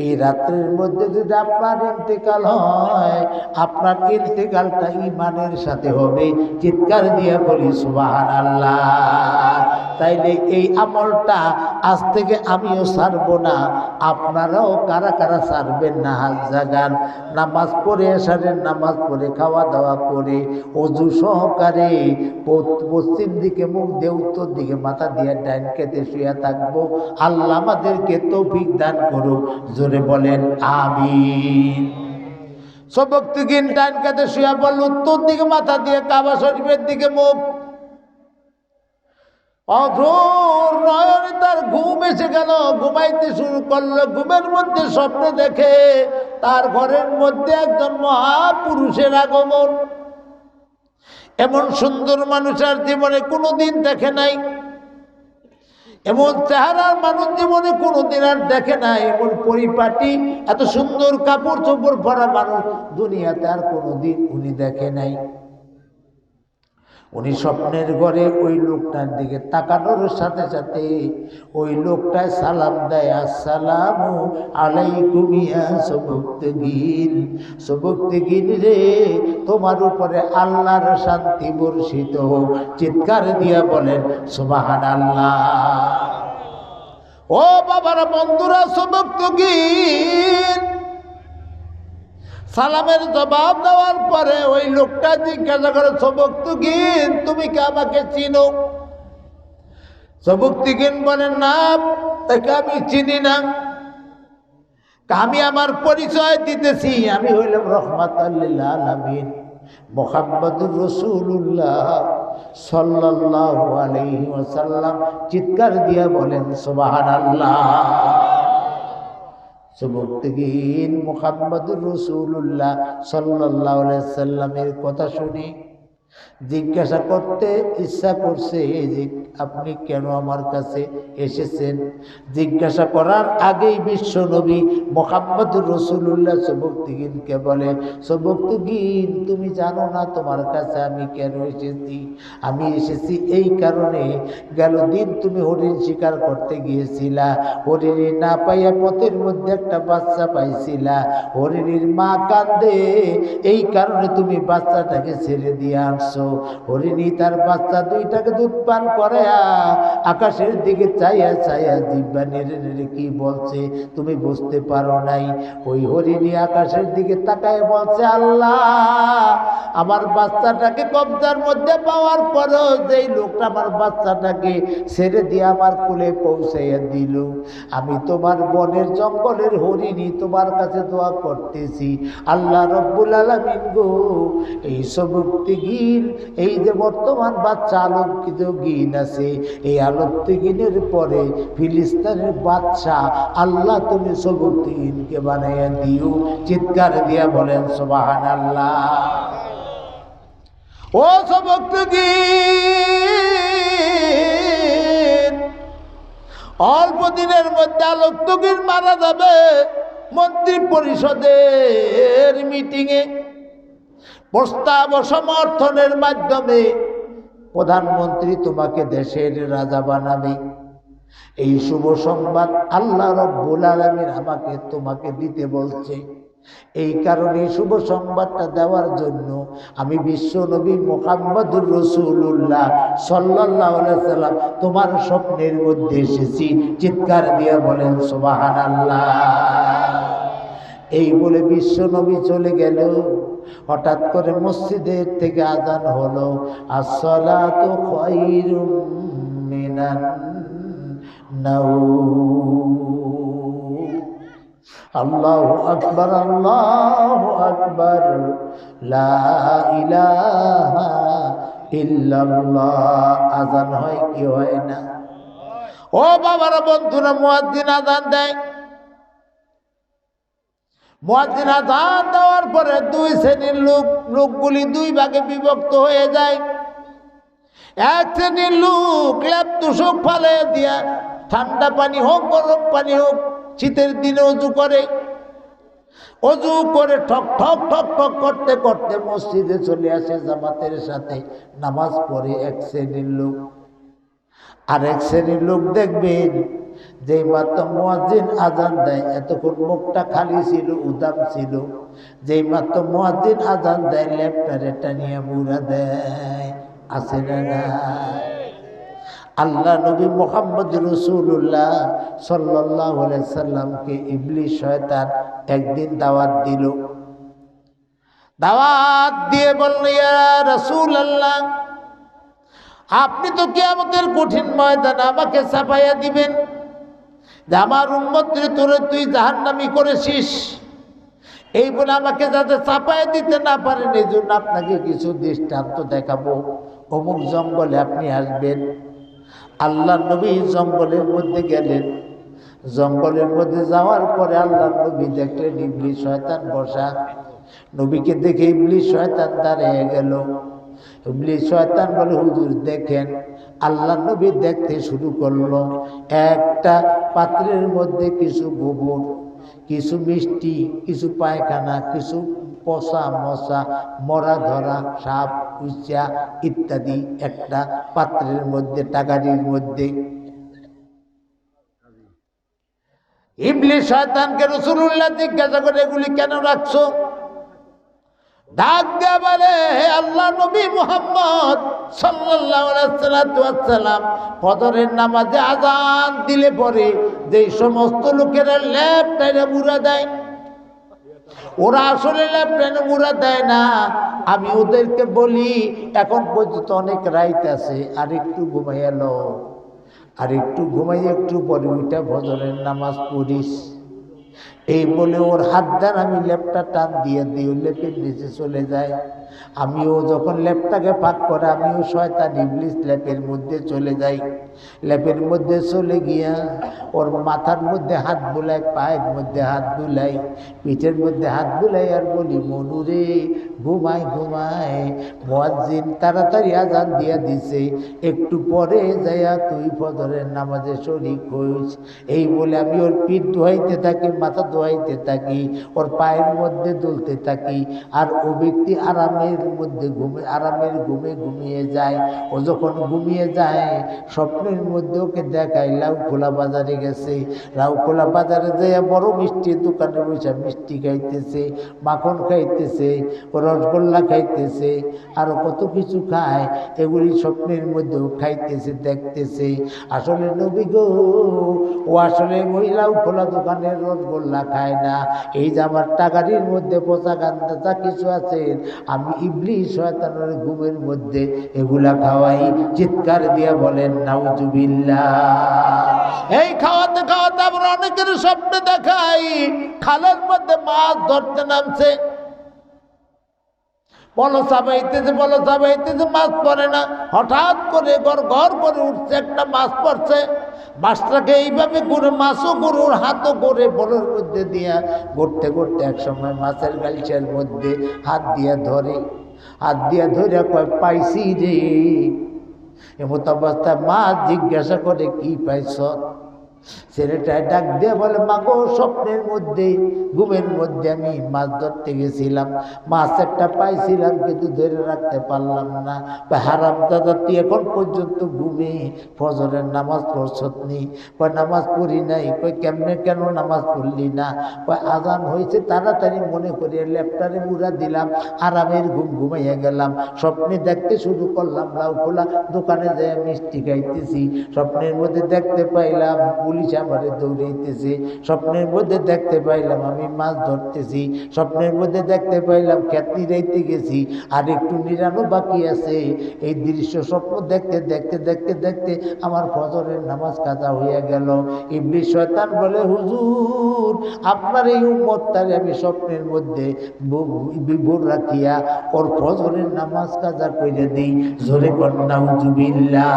এই রাত্রের মধ্যে যদি আপনার ইন্তেকাল হয়, আপনার ইন্তেকালটা ঈমানের সাথে হবে। চিৎকার দিয়ে বলি সুবহানাল্লাহ। তাইলে এই আমলটা আজ থেকে আমিও ছাড়ব না, আপনারাও কারা কারা ছাড়বেন না হাত জাগান। নামাজ পড়ে এশারের নামাজ পড়ে খাওয়া দাওয়া করে ওযু সহকারে পশ্চিম দিকে মুখ দিয়ে উত্তর দিকে মাথা দিয়ে ডান কাতে শুয়ে থাকবো। আল্লাহ আমাদেরকে তৌফিক দান করুক। জোরে বলেন আমিন। যুবক তগিন ডান কাতে শুয়ে বলল, উত্তর দিকে মাথা দিয়ে কাবা শরীফের দিকে মুখ। অঝোর নয়নে তার ঘুম এসে গেল। ঘুমাইতে শুরু করলো। ঘুমের মধ্যে স্বপ্ন দেখে তার ঘরের মধ্যে একজন মহাপুরুষের আগমন। এমন সুন্দর মানুষ আর জীবনে কোনোদিন দেখে নাই। এমন চেহারার মানুষ জীবনে কোনোদিন আর দেখে নাই। এমন পরিপাটি এত সুন্দর কাপড় চোপড় পরা মানুষ দুনিয়াতে আর কোনোদিন উনি দেখে নাই। উনি স্বপ্নের ঘরে ওই লোকটার দিকে তাকানোর সাথে সাথে ওই লোকটা সালাম দেয়, আসসালামু আলাইকুম ইয়া যুবক তগিন। যুবক তগিন রে, তোমার উপরে আল্লাহর শান্তি বর্ষিত হোক। চিৎকার দিয়া বলেন সুবহানাল্লাহ। ও বাবারা, বন্ধুরা, যুবক তগিন সালামের জবাব দেওয়ার পরে ওই লোকটা জিজ্ঞাসা করে, যুবক তগিন তুমি কি আমাকে চিনো? যুবক তগিন বলেন, না, তাকে আমি চিনি না। আমি আমার পরিচয় দিতেছি, আমি হইলাম রাহমাতাল লিল আলামিন মুহাম্মদুর রাসূলুল্লাহ সাল্লাল্লাহু আলাইহি ওয়াসাল্লাম। চিৎকার দিয়া বলেন সুবহানাল্লাহ। যুবক তগিন মুহাম্মদুর রাসূলুল্লাহ সাল্লাল্লাহু আলাইহি ওয়াসাল্লামের কথা শুনে জিজ্ঞাসা করতে ইচ্ছা করছে যে আপনি কেন আমার কাছে এসেছেন। জিজ্ঞাসা করার আগেই বিশ্ব নবী মুহাম্মদুর রাসূলুল্লাহ সবকতগিনকে বলে, সবকতগিন তুমি জানো না তোমার কাছে আমি কেন এসেছি? আমি এসেছি এই কারণে, গেল দিন তুমি হরিণ শিকার করতে গিয়েছিলা, হরিণী না পাইয়া পথের মধ্যে একটা বাচ্চা পাইছিলা, হরিণীর মা কাঁদে, এই কারণে তুমি বাচ্চাটাকে ছেড়ে দিয়ে আসছো। হরিণী তার বাচ্চা দুইটাকে দুধ পান করে আকাশের দিকে চাইয়া চাইয়া জিহ্বা নেড়ে নেড়ে কি বলছে তুমি বুঝতে পারো নাই। ওই হরিণী আকাশের দিকে তাকায় বলছে, আল্লাহ আমার বাচ্চাটাকে কবজার মধ্যে পাওয়ার পরও যেই লোকটা আমার বাচ্চাটাকে ছেড়ে দিয়ে আমার কোলে পৌঁছাইয়া দিল, আমি তোমার বনের জঙ্গলের হরিণী তোমার কাছে দোয়া করতেছি, আল্লাহ রব্বুল আলামিন গো, এই সবকতগিন, এই যে বর্তমান বাচ্চা আলোকিতগিন আছে, এই আলোকিতগিনের পরে ফিলিস্তিনের বাদশা আল্লাহ তুমি সবকতগিনকে বানাইয়া দিও। চিৎকার দিয়া বলেন সুবহানাল্লাহ। ও সবকতগিন, অল্প দিনের মধ্যে আলোকিতগিন মারা যাবে। মন্ত্রী পরিষদের মিটিংয়ে প্রস্তাব ও সমর্থনের মাধ্যমে প্রধানমন্ত্রী তোমাকে দেশের রাজা বানাবে। এই শুভ সংবাদ আল্লাহ রব্বুল আলামিন আমাকে তোমাকে দিতে বলছে। এই কারণে শুভ সংবাদটা দেওয়ার জন্য আমি বিশ্ব নবী মুহাম্মদুর রাসূলুল্লাহ সাল্লাল্লাহু আলাইহি সাল্লাম তোমার স্বপ্নের মধ্যে এসেছি। চিৎকার দিয়ে বলেন সুবহানাল্লাহ। এই বলে বিশ্ব নবী চলে গেল। হঠাৎ করে মসজিদের থেকে আযান হলো, আসসালাতু খায়রুম মিনান নাওম। আল্লাহু আকবার, আল্লাহু আকবার, লা ইলাহা ইল্লাল্লাহ। আযান হয় কি হয় না? ও বাবারা, বন্ধুরা, মুয়াজ্জিন আযান দেয়। মুয়াজ্জিন আযান দেওয়ার পরে দুই শ্রেণীর লোকগুলি দুই ভাগে বিভক্ত হয়ে যায়। এক শ্রেণীর লোক লেপ তুষক ফালে দিয়া, ঠান্ডা পানি হোক গরম পানি হোক, শীতের দিনে অজু করে ঠক ঠক ঠক ঠক করতে করতে মসজিদে চলে আসে জামাতের সাথে নামাজ পড়ে এক শ্রেণীর লোক। আর এক শ্রেণীর লোক দেখবেন, যেই মাত্র মুয়াজ্জিন আযান দেয়, এতক্ষণ মুখটা খালি ছিল, উদাম ছিল, যেই মাত্র মুয়াজ্জিন আযান দেয় লেপটারে টানিয়া মুড়া দেয়। আছে না না? আল্লাহ নবী মুহাম্মদ রাসূলুল্লাহ সাল্লাল্লাহু আলাইহি সাল্লামকে ইবলিস শয়তান একদিন দাওয়াত দিল। দাওয়াত দিয়ে বলল, ইয়া রাসূলুল্লাহ, আপনি তো কিয়ামতের কঠিন ময়দানে আমাকে ছাপাইয়া দিবেন যে আমার উম্মতরে তোরে তুই জাহান্নামী করেছিস। এই বলে আমাকে যাতে চাপায় দিতে না পারেন, এই জন্য আপনাকে কিছু দৃষ্টান্ত দেখাবো। অমুক জঙ্গলে আপনি আসবেন। আল্লাহ নবী জঙ্গলের মধ্যে গেলেন। জঙ্গলের মধ্যে যাওয়ার পরে আল্লাহ নবী দেখলেন ইবলিস শয়তান বসা। নবীকে দেখে ইবলিস শয়তান দাঁড়িয়ে গেল। ইবলিস শয়তান বলে, হুজুর দেখেন। আল্লাহ নবী দেখতে শুরু করলো। একটা পাত্রের মধ্যে কিছু গোবর, কিছু মিষ্টি, কিছু পায়খানা, কিছু পচা মশা, মরা ধরা সাপ, কুচা ইত্যাদি একটা পাত্রের মধ্যে, টাকারির মধ্যে। ইবলিস শয়তানকে রাসূলুল্লাহ জিজ্ঞাসা করে, এগুলি কেন রাখছো? ডাক দেয়া বলে, হে আল্লাহ নবী মুহাম্মদ সাল্লাল্লাহু আলাইহি ওয়াসাল্লাম, ফজরের নামাজে আযান দিলে পরে যেই সমস্ত লোকেরা লেপ টাইনা মুড়া দেয়, ওরা আসলে লেপ টাইনা মুড়া দেয় না। আমি ওদেরকে বলি, এখন পর্যন্ত অনেক রাইত আছে, আর একটু ঘুমাইয়া লো, আর একটু ঘুমাইয়া একটু পরে ওইটা ফজরের নামাজ পড়িস। এই বলে ওর হাত দ্বারা আমি লেপটা টান দিয়ে দিই, ওই লেপের নিচে চলে যায়। আমিও যখন লেপটাকে ফাঁক করে, আমিও শয়তান ইবলিস লেপের মধ্যে চলে যাই। ল্যাপের মধ্যে চলে গিয়া ওর মাথার মধ্যে হাত বুলাই, পায়ের মধ্যে হাত বুলাই, পিঠের মধ্যে হাত বুলাই আর বলি, মনুরে ঘুমায় ঘুমায়, মুয়াজ্জিন তাড়াতাড়ি আজান দিয়া দিছে, একটু পরে যাইয়া তুই ফজরের নামাজে শরীক হইস। এই বলে আমি ওর পিঠ ধোয়াইতে থাকি, মাথা ধোয়াইতে থাকি, ওর পায়ের মধ্যে দুলতে থাকি, আর ও ব্যক্তি আরামের মধ্যে আরামের ঘুমে ঘুমিয়ে যায়। ও যখন ঘুমিয়ে যায়, স্বপ্নের মধ্যে ওকে দেখায় লাউখোলা বাজারে গেছে, লাউখোলা বাজারে যাইয়া বড় মিষ্টির দোকানে বসে মিষ্টি খাইতেছে, মাখন খাইতেছে, রসগোল্লা খাইতেছে, আরো কত কিছু খায়। এগুলি স্বপ্নের মধ্যেও খাইতেছে, দেখতেছে। আসলে নবী গো, ও আসলে ওই লাউখোলা দোকানের রসগোল্লা খায় না। এই যে আমার টাকারির মধ্যে পচা গান্দা যা কিছু আছে, আমি ইবলিস শয়তানের ঘুমের মধ্যে এগুলা খাওয়াই। চিৎকার দিয়া বলেন নাউজুবিল্লাহ। এই খাওয়াতে খাওয়াতে আমরা অনেকের স্বপ্নে দেখাই খালের মধ্যে মাছ ধরতে নামছে, বলো চাবাইতেছে, বলো চাবাইতেছে, মাছ পড়ে না। হঠাৎ করে গড় করে উঠছে, একটা মাছ পড়ছে। মাছটাকে এইভাবে ঘুরে, মাছও গরুর হাতও করে বলের মধ্যে দিয়া ঘুরতে ঘুরতে এক সময় মাছের গালচার মধ্যে হাত দিয়া ধরে, হাত দিয়া ধরে কয়, পাইছি রে। এমত অবস্থায় মাছ জিজ্ঞাসা করে, কি পাইছ? ছেলেটায় ডাক দিয়ে বলে, মাগো স্বপ্নের মধ্যে ঘুমের মধ্যে আমি মাছ ধরতে গেছিলাম, মাছ একটা পাইছিলাম কিন্তু ধরে রাখতে পারলাম না। হারাম দাদা তুই এখন পর্যন্ত ঘুমে ফজরের নামাজ পড়ছনি? কয় নামাজ পড়ি নাই। কয় কেমনে, কেন নামাজ পড়লি না? কয় আজান হয়েছে, তাড়াতাড়ি মনে করিয়া ল্যাপটারে মুড়া দিলাম, আরামের ঘুম ঘুমাইয়া গেলাম। স্বপ্নে দেখতে শুরু করলাম লাউখোলা দোকানে যাই মিষ্টি খাইতেছি, স্বপ্নের মধ্যে দেখতে পাইলাম পুলিশ আমারে দৌড়াইতেছে, স্বপ্নের মধ্যে দেখতে পাইলাম আমি মাছ ধরতেছি, স্বপ্নের মধ্যে দেখতে পাইলাম ক্ষেত নিরাইতে গেছি, আর একটু নিরানো বাকি আছে। এই দৃশ্য স্বপ্ন দেখতে দেখতে দেখতে দেখতে আমার ফজরের নামাজ কাজা হইয়া গেল। ইবলিস শয়তান বলে, হুজুর আপনার এই উম্মতটারে আমি স্বপ্নের মধ্যে বিভোর রাখিয়া ওর ফজরের নামাজ কাজা কইরে দিই। জোরে কর নাউজুবিল্লাহ।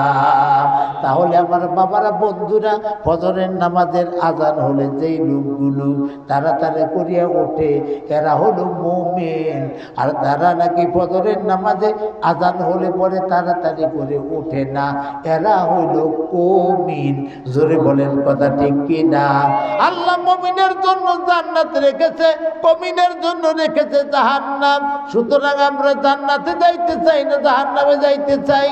তাহলে আমার বাবারা, বন্ধুরা, ফজরের নামাজের আজান হলে যেই লোকগুলো তাড়াতাড়ি করিয়া ওঠে এরা হলো মুমিন, আর তারা নাকি ফজরের নামাজে আজান হলে পরে তাড়াতাড়ি করে ওঠে না, এরা হইল কমিন। জোরে বলেন কথা ঠিক কি না? আল্লাহ মুমিনের জন্য জান্নাত রেখেছে, কমিনের জন্য রেখেছে জাহান্নাম। সুতরাং আমরা জান্নাতে যাইতে চাই না জাহান্নামে যাইতে চাই?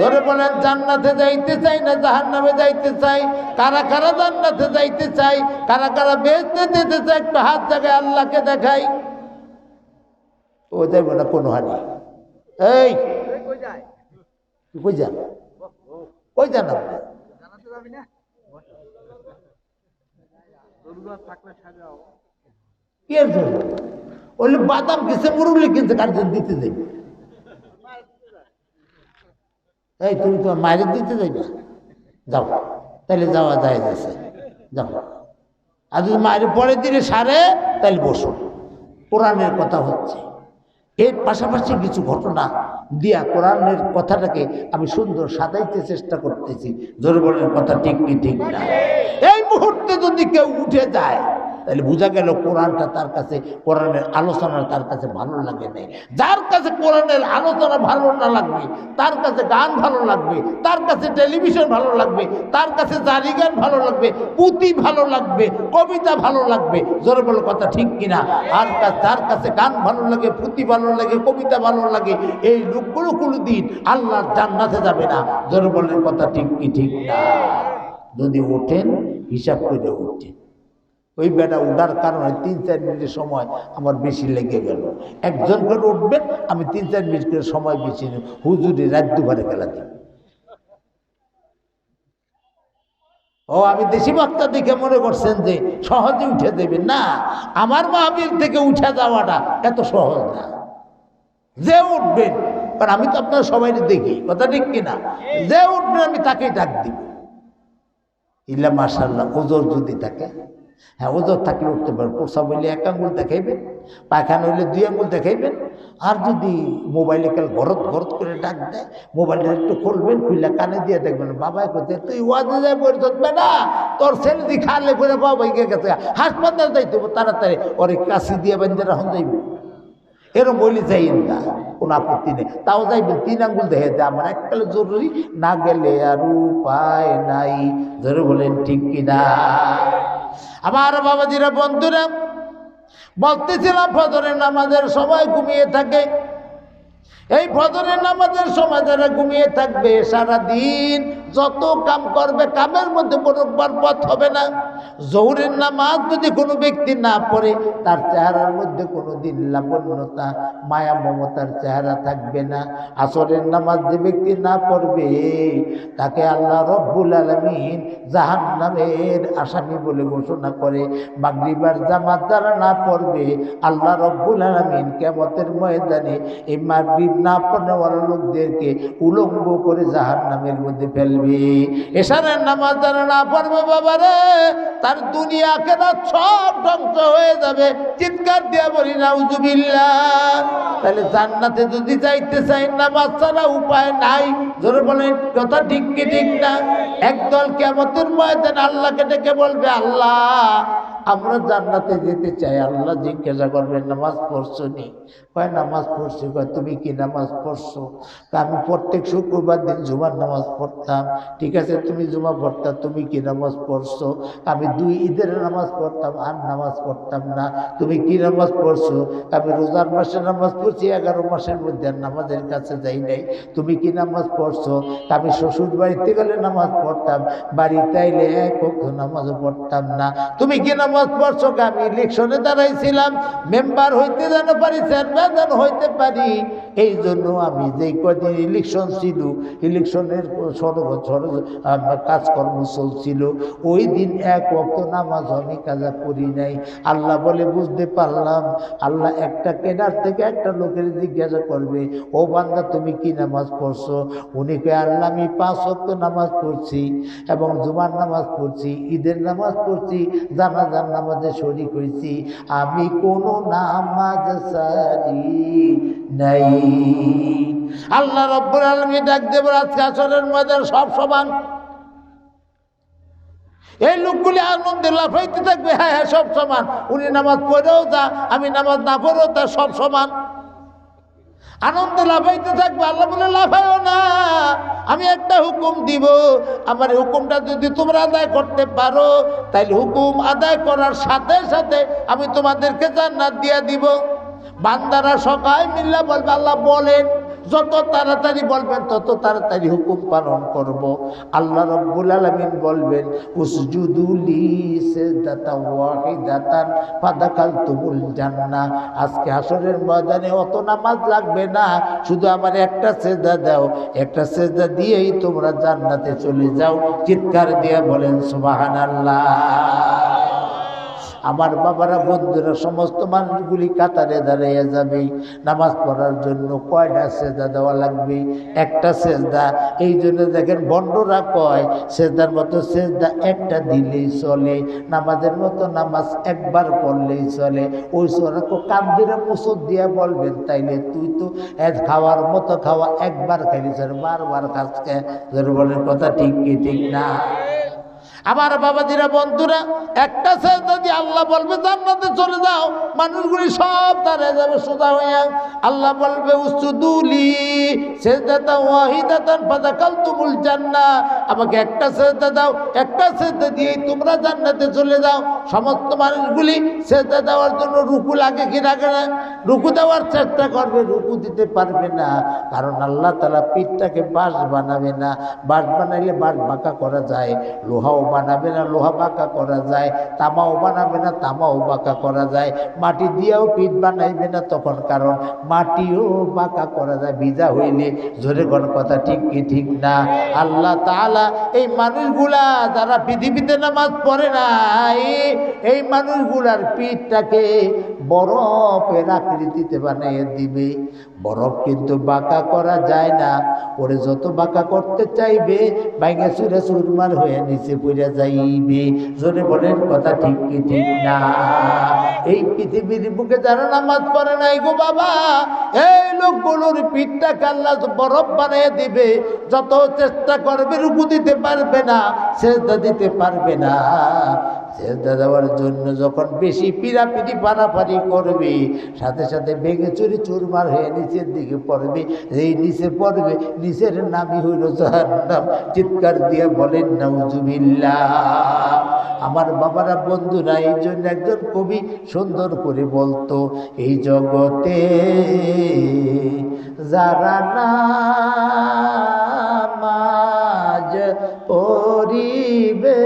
ধরে বলেন, জান্নাতে যাইতে চাই না জাহান্নামে যাইতে চাই? কারা কারা জান্নাতে যাইতে চাই, কারা কারা বেহেশতে যেতে চাই? একটু হাত জায়গায় আল্লাহকে দেখাই। ও যাইব না কোনো হানি। এই কই যান, কই যান আপনি? কি এর জন্য? ওই বাদাম কিনছে, মুরুলি কিনছে, কার জন্য দিতে যাইবে? এই তুমি তোমার মায়ের দিতে যাইবা? যাও, তাহলে যাওয়া যায় যাচ্ছে, যাও। আর যদি মায়ের পরের দিনে সারে তাহলে বসো, কোরআনের কথা হচ্ছে। এর পাশাপাশি কিছু ঘটনা দিয়া কোরআনের কথাটাকে আমি সুন্দর সাজাইতে চেষ্টা করতেছি। জোরে বলেন কথা ঠিক কি ঠিক না? এই মুহূর্তে যদি কেউ উঠে যায় তাহলে বোঝা গেল কোরআনটা তার কাছে, কোরআনের আলোচনা তার কাছে ভালো লাগে নাই। যার কাছে কোরআনের আলোচনা ভালো না লাগবে, তার কাছে গান ভালো লাগবে, তার কাছে টেলিভিশন ভালো লাগবে, তার কাছে জারি গান ভালো লাগবে, পুঁথি ভালো লাগবে, কবিতা ভালো লাগবে। জোরে বলে কথা ঠিক কিনা? আর যার কাছে গান ভালো লাগে, পুঁথি ভালো লাগে, কবিতা ভালো লাগে, এই লোকগুলো কোনোদিন আল্লাহর জান্নাতে যাবে না। জোরে বলেন কথা ঠিক কি ঠিক না? যদি ওঠেন হিসাব করে ওঠেন। ওই বেটা উঠার কারণে 3-4 মিনিটের সময় আমার বেশি লেগে গেল। একজন করে উঠবেন, আমি 3-4 মিনিট করে সময় বেশি নেব, হুজুরি রাত দুবারে খেলা দিই। ও আমি দেশি বক্তা দেখে মনে করছেন যে সহজে উঠে দেবেন না। আমার মাহফিল থেকে উঠে যাওয়াটা এত সহজ না। যে উঠবেন, কারণ আমি তো আপনার সবাই দেখি, কথা ঠিক কিনা? যে উঠবেন আমি তাকেই ডাক দিব। ইল্লা মাশাআল্লাহ ওজোর যদি থাকে, হ্যাঁ, ওজোর থাকলে উঠতে পারবে। প্রসাব হইলে 1 আঙ্গুল দেখাইবেন, পায়খানা হইলে 2 আঙ্গুল দেখাইবেন। আর যদি মোবাইলে কাল ঘরত ঘরত করে ডাক দেয়, মোবাইলটা একটু খুলবেন, খুললে কানে দিয়ে দেখবেন বাবাই করতে তুই ওয়াজে যায় পরিচর্বে না, তোর ছেলে দি খালে করে বাবাই গেছে হাসপাতাল যাইতে তাড়াতাড়ি ওরে কাশি দিয়ে বেঁধে রাখুন যাইব। এরকম বলি যাই না, কোনো আপত্তি নেই, তাও যাইবেন 3 আঙ্গুল দেখে যে আমার এককালে জরুরি, না গেলে আর উপায় নাই। ধরে বলেন ঠিক কিনা? আমার বাবাজিরা, বন্ধুরা, বলতেছিলাম ফজরের নামাজের সময় ঘুমিয়ে থাকে। এই ফজরের নামাজের সময় যারা ঘুমিয়ে থাকবে সারাদিন যত কাম করবে, কামের মধ্যে বরকত হবে না। জোহরের নামাজ যদি কোনো ব্যক্তি না পড়ে, তার চেহারার মধ্যে কোনো দিন লাবণ্যতা, মায়া মমতার চেহারা থাকবে না। আসরের নামাজ যে ব্যক্তি না পড়বে, তাকে আল্লাহ রব্বুল আলামিন জাহান্নামের আসামি বলে ঘোষণা করে। মাগরিবের জামাত যারা না পড়বে, আল্লাহ রব্বুল আলামিন কিয়ামতের ময়দানে এই মাগরিব না পড়নেওয়ালা লোকদেরকে উলঙ্গ করে জাহান্নামের মধ্যে ফেলবে। এশারের নামাজ যারা না পড়বে, বাবারে, তার দুনিয়া আখিরাত সব ধ্বংস হয়ে যাবে। চিৎকার দিয়ে বলি নাউজুবিল্লাহ। তাহলে জান্নাতে যদি যাইতে চাই, নামাজ ছাড়া উপায় নাই। জোরে বলেন কথা ঠিক কি ঠিক না? একদল কিয়ামতের ময়দানে আল্লাহকে ডেকে বলবে, আল্লাহ, আমরা জান্নাতে যেতে চাই। আল্লাহ জিজ্ঞাসা করবেন, নামাজ পড়ছো নি? কয় নামাজ পড়ছি। কয় তুমি কি নামাজ পড়ছো? আমি প্রত্যেক শুক্রবার দিন জুমার নামাজ পড়তাম। ঠিক আছে, তুমি জুমা পড়তাম, তুমি কি নামাজ পড়ছো? আমি 2 ঈদের নামাজ পড়তাম, আর নামাজ পড়তাম না। তুমি কি নামাজ পড়ছো? আমি রোজার মাসে নামাজ পড়ছি, 11 মাসের মধ্যে আর নামাজের কাছে যাই নাই। তুমি কি নামাজ পড়ছো? আমি শ্বশুর বাড়িতে গেলে নামাজ পড়তাম, বাড়িতে আইলে এক ওয়াক্ত নামাজও পড়তাম না। তুমি কি নামাজ পড়ছো? আমি ইলেকশনে দাঁড়াইছিলাম, মেম্বার হইতে যেন পারি, চেয়ারম্যান যেন হইতে পারি, এই জন্য আমি যেই কদিন ইলেকশন ছিল, ইলেকশনের কাজকর্ম চলছিল, ওই দিন এক ওয়াক্ত নামাজ আমি কাজা করি নাই। আল্লাহ বলে, বুঝতে পারলাম। আল্লাহ একটা কেনার থেকে একটা লোকের জিজ্ঞাসা করবে, ও বান্দা, তুমি কি নামাজ পড়ছো? উনি কে, আল্লাহ, আমি 5 ওয়াক্ত নামাজ পড়ছি, এবং জুমার নামাজ পড়ছি, ঈদের নামাজ পড়ছি, জানাজার নামাজে শরীক হয়েছি, আমি কোনো নামাজ সারি নাই। আল্লাহ রব্বুল আলামিন ডাক দেব, আজকে আসরের ময়দানে সব সমান। এই লোকগুলি আনন্দে লাফাইতে থাকবে, হ্যাঁ হ্যাঁ সব সমান। উনি নামাজ পড়েও তা, আমি নামাজ না পড়েও তা, সব সমান। আনন্দে লাফাইতে থাকবে। আল্লাহ বলে, লাফাইও না, আমি একটা হুকুম দিব। আমার হুকুমটা যদি তোমরা আদায় করতে পারো, তাইলে হুকুম আদায় করার সাথে সাথে আমি তোমাদেরকে জান্নাত দিয়ে দিব। বান্দারা সবাই মিল্লা বলবে, আল্লাহ বলেন। যত তাড়াতাড়ি বলবেন তত তাড়াতাড়ি হুকুম পালন করব। আল্লাহ রব্বুল আলামিন বলবেন, উসজুদু লি সিজদাতান ওয়াহিদাতান ফাদাখালতুমুল জান্নাহ। আজকে হাসরের ময়দানে অত নামাজ লাগবে না, শুধু আমার একটা সিজদা দাও, একটা সিজদা দিয়েই তোমরা জান্নাতে চলে যাও। চিৎকার দিয়ে বলেন সুবহানাল্লাহ। আমার বাবারা, বন্ধুরা, সমস্ত মানুষগুলি কাতারে দাঁড়িয়ে যাবে নামাজ পড়ার জন্য। কয়টা সেজদা দেওয়া লাগবে? একটা সেজদা। এই জন্য দেখেন বন্ডরা কয়, সেজদার মতো সেজদা একটা দিলেই চলে, নামাজের মতো নামাজ একবার পড়লেই চলে। ওই সোনাকে কান্দিরে মুসুদ দিয়ে বলবেন, তাইলে তুই তো খাওয়ার মতো খাওয়া, একবার খাইলি চলে, বারবার খাচ্ছে। বলেন কথা ঠিক কি ঠিক না? আমার বাবাজিরা, বন্ধুরা, একটা সেজদা দিয়ে আল্লাহ বলবে জান্নাতে চলে যাও। মানুষগুলি সব দাঁড়িয়ে যাবে সোজা হয়ে। আল্লাহ বলবে, উসজুদুলি সিজদাতান ওয়াহিদাতান ফাদাখালতুমুল জান্নাহ। আমাকে একটা সেজদা দাও, একটা সেজদা দিয়েই তোমরা জান্নাতে চলে যাও। সমস্ত মানুষগুলি সেজদা দেওয়ার জন্য রুকু লাগে কি লাগে না? রুকু দেওয়ার চেষ্টা করবে, রুকু দিতে পারবে না, কারণ আল্লাহ তাআলা পিঠটাকে বাঁশ বানাবে না। বাঁশ বানাইলে বাঁশ বাঁকা করা যায়, লোহাও বানাবে না, লোহা বাঁকা করা যায়, তামাও বানাবে না, তামাও বাঁকা করা যায়, মাটি দিয়েও পিঠ বানাইবে না তখন, কারণ মাটিও বাঁকা করা যায় ভিজা হইলে। জোরে কোন কথা ঠিক কি ঠিক না? আল্লাহ তাআলা এই মানুষগুলা যারা পৃথিবীতে নামাজ পড়ে না, এই মানুষগুলার পিঠটাকে বরফের আকৃতিতে বানিয়ে দিবে। বরফ কিন্তু বাঁকা করা যায় না, ওরে যত বাঁকা করতে চাইবে ভাঙে চুরে চুরমার হয়ে নিচে পড়ে যাইবে। জোরে বলেন কথা ঠিক কি ঠিক না? এই পৃথিবীর বুকে যারা নামাজ পড়ে নাই গো বাবা, এই লোকগুলোর পিঠটাকে আল্লাহ বরফ বানিয়ে দিবে। যত চেষ্টা করবে রুকু দিতে পারবে না, সেজদা দিতে পারবে না। সেজদা দেওয়ার জন্য যখন বেশি পিড়াপিড়ি পারাপারি করবে, সাথে সাথে ভেঙে চুরি চুরমার হয়ে নিচের দিকে পড়বে। এই নিচে পড়বে, নিচের নামই হইল জাহান্নাম। চিৎকার দিয়ে বলেন নাউজুবিল্লাহ। আমার বাবারা, বন্ধুরা, এই জন্য একজন কবি সুন্দর করে বলতো, এই জগতে যারা নামাজ পড়িবে,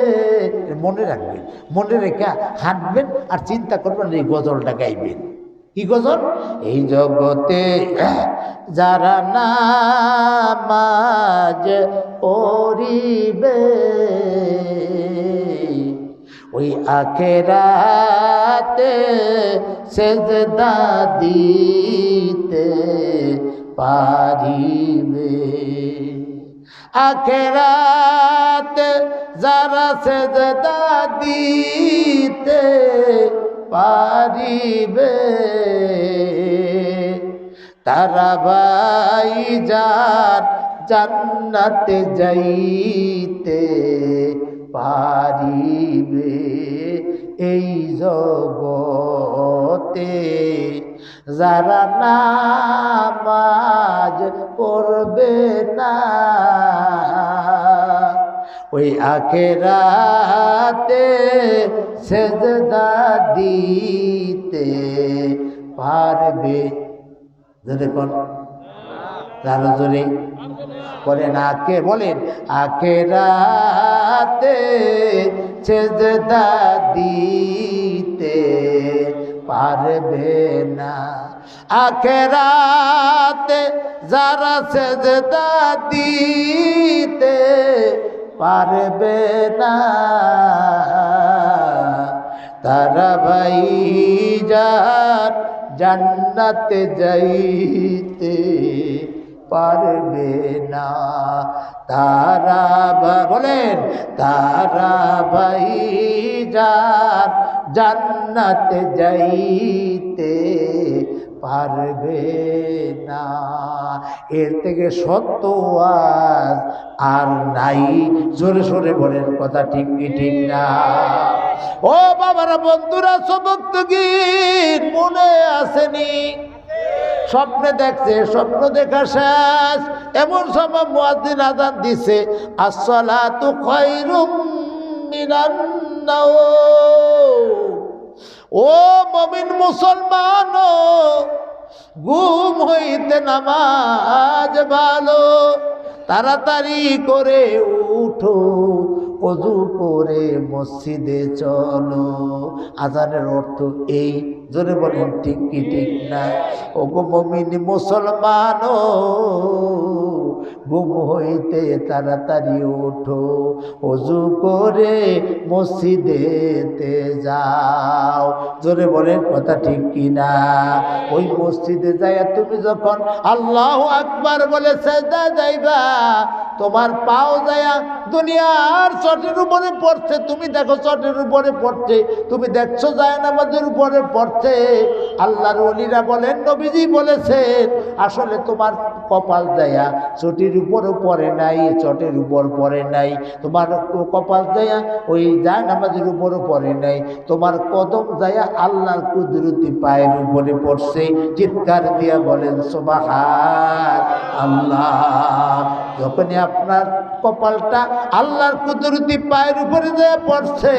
মনে রাখবেন, মনে রেখে হাঁটবেন আর চিন্তা করবেন, এই গজলটা গাইবেন। কি গজল? এই জগতে যারা নামাজ পড়িবে, ওই আখেরাতে সেজদা দিতে পারিবে। আখেরাতে যারা সেজদা দিতে পারিবে, তারা ভাইজান জান্নাতে যাইতে পারিবে। এই জগতে যারা নামাজ পড়বে না, ওই আখেরাতে সেজদা দিতে পারবে। দেখুন যারা জোরে বলেন, আকে বলেন, আখেরাতে সেজদা দিতে পারবে না। আখেরাতে যারা সেজদা দিতে পারবে না, তারা ভাইজান জান্নাতে যাইতে পারবে না। তারা বলেন, তারা ভাইজান জান্নাতে যাইতে পারবে না। এর থেকে সত্য আজ আর নাই। জোরে সোরে বলেন কথা ঠিক কি ঠিক না? ও বাবারা, বন্ধুরা, সবক গীত মনে আসেনি? স্বপ্নে দেখছে, স্বপ্ন দেখা শেষ, এমন সময় মুয়াজ্জিন আযান দিছে, আসসালাতু খায়রুম মিনান নাওম। ও মুমিন মুসলমান, ঘুম হইতে নামাজ ভালো, তাড়াতাড়ি করে উঠো, ওযু করে মসজিদে চলো। আযানের অর্থ এই। জোরে বলেন ঠিক কি ঠিক না? ওগো মুমিন মুসলমান, ঘুম হইতে তাড়াতাড়ি ওঠো, ওযু করে মসজিদেতে যাও। জোরে বলেন কথা ঠিক কি না? ওই মসজিদে যাইয়া তুমি যখন আল্লাহু আকবার বলে সিজদা যাইবা, তোমার পাও যায়া দুনিয়ার চটের উপরে পড়ছে, তুমি দেখো চটের উপরে পড়ছে, তুমি দেখছো যায় নামাজের উপরে পড়ছে। আল্লাহর ওলিরা বলেন, নবীজি বলেছেন, আসলে তোমার কপাল যায়া চটির উপরে পড়ে নাই, চটের উপর পড়ে নাই, তোমার কপাল যায়া ওই যায় নামাজের উপরে পড়ে নাই, তোমার কদম যায়া আল্লাহর কুদরতি পায়ের উপরে পড়ছে। চিৎকার দিয়া বলেন সুবহানাল্লাহ। যখনই আপনার কপালটা আল্লাহর কুদরতি পায়ের উপরে যায় পড়ছে,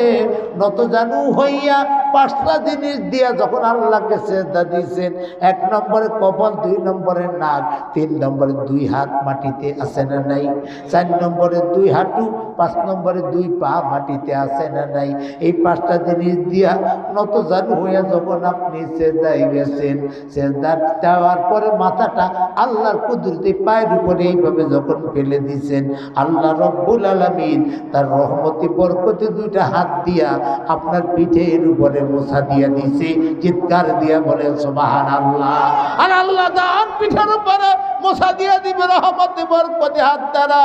নত জানু হইয়া পাঁচটা জিনিস দিয়া যখন আল্লাহকে সিজদা দিয়েছেন, 1 নম্বরে কপাল, 2 নম্বরে নাক, 3 নম্বরে 2 হাত মাটিতে আছে না নাই, 4 নম্বরে 2 হাঁটু, 5 নম্বরে 2 পা মাটিতে আছে না নাই। এই 5টা জিনিস দিয়া নত জানু হইয়া যখন আপনি সিজদায় গেছেন, সিজদা দেওয়ার পরে মাথাটা আল্লাহর কুদরতি পায়ের উপরে এইভাবে যখন ফেলে দিয়েছেন, আল্লাহ রব্বুল আলামিন তার রহমতি বরকতি 2টা হাত দিয়া আপনার পিঠের উপরে করে মোছা দিয়ে দিছে। চিৎকার দিয়ে বলে সুবহানাল্লাহ। আর আল্লাহ তার পিঠের উপরে মোছা দিয়ে দিবে রহমতে বরকতে হাত দ্বারা।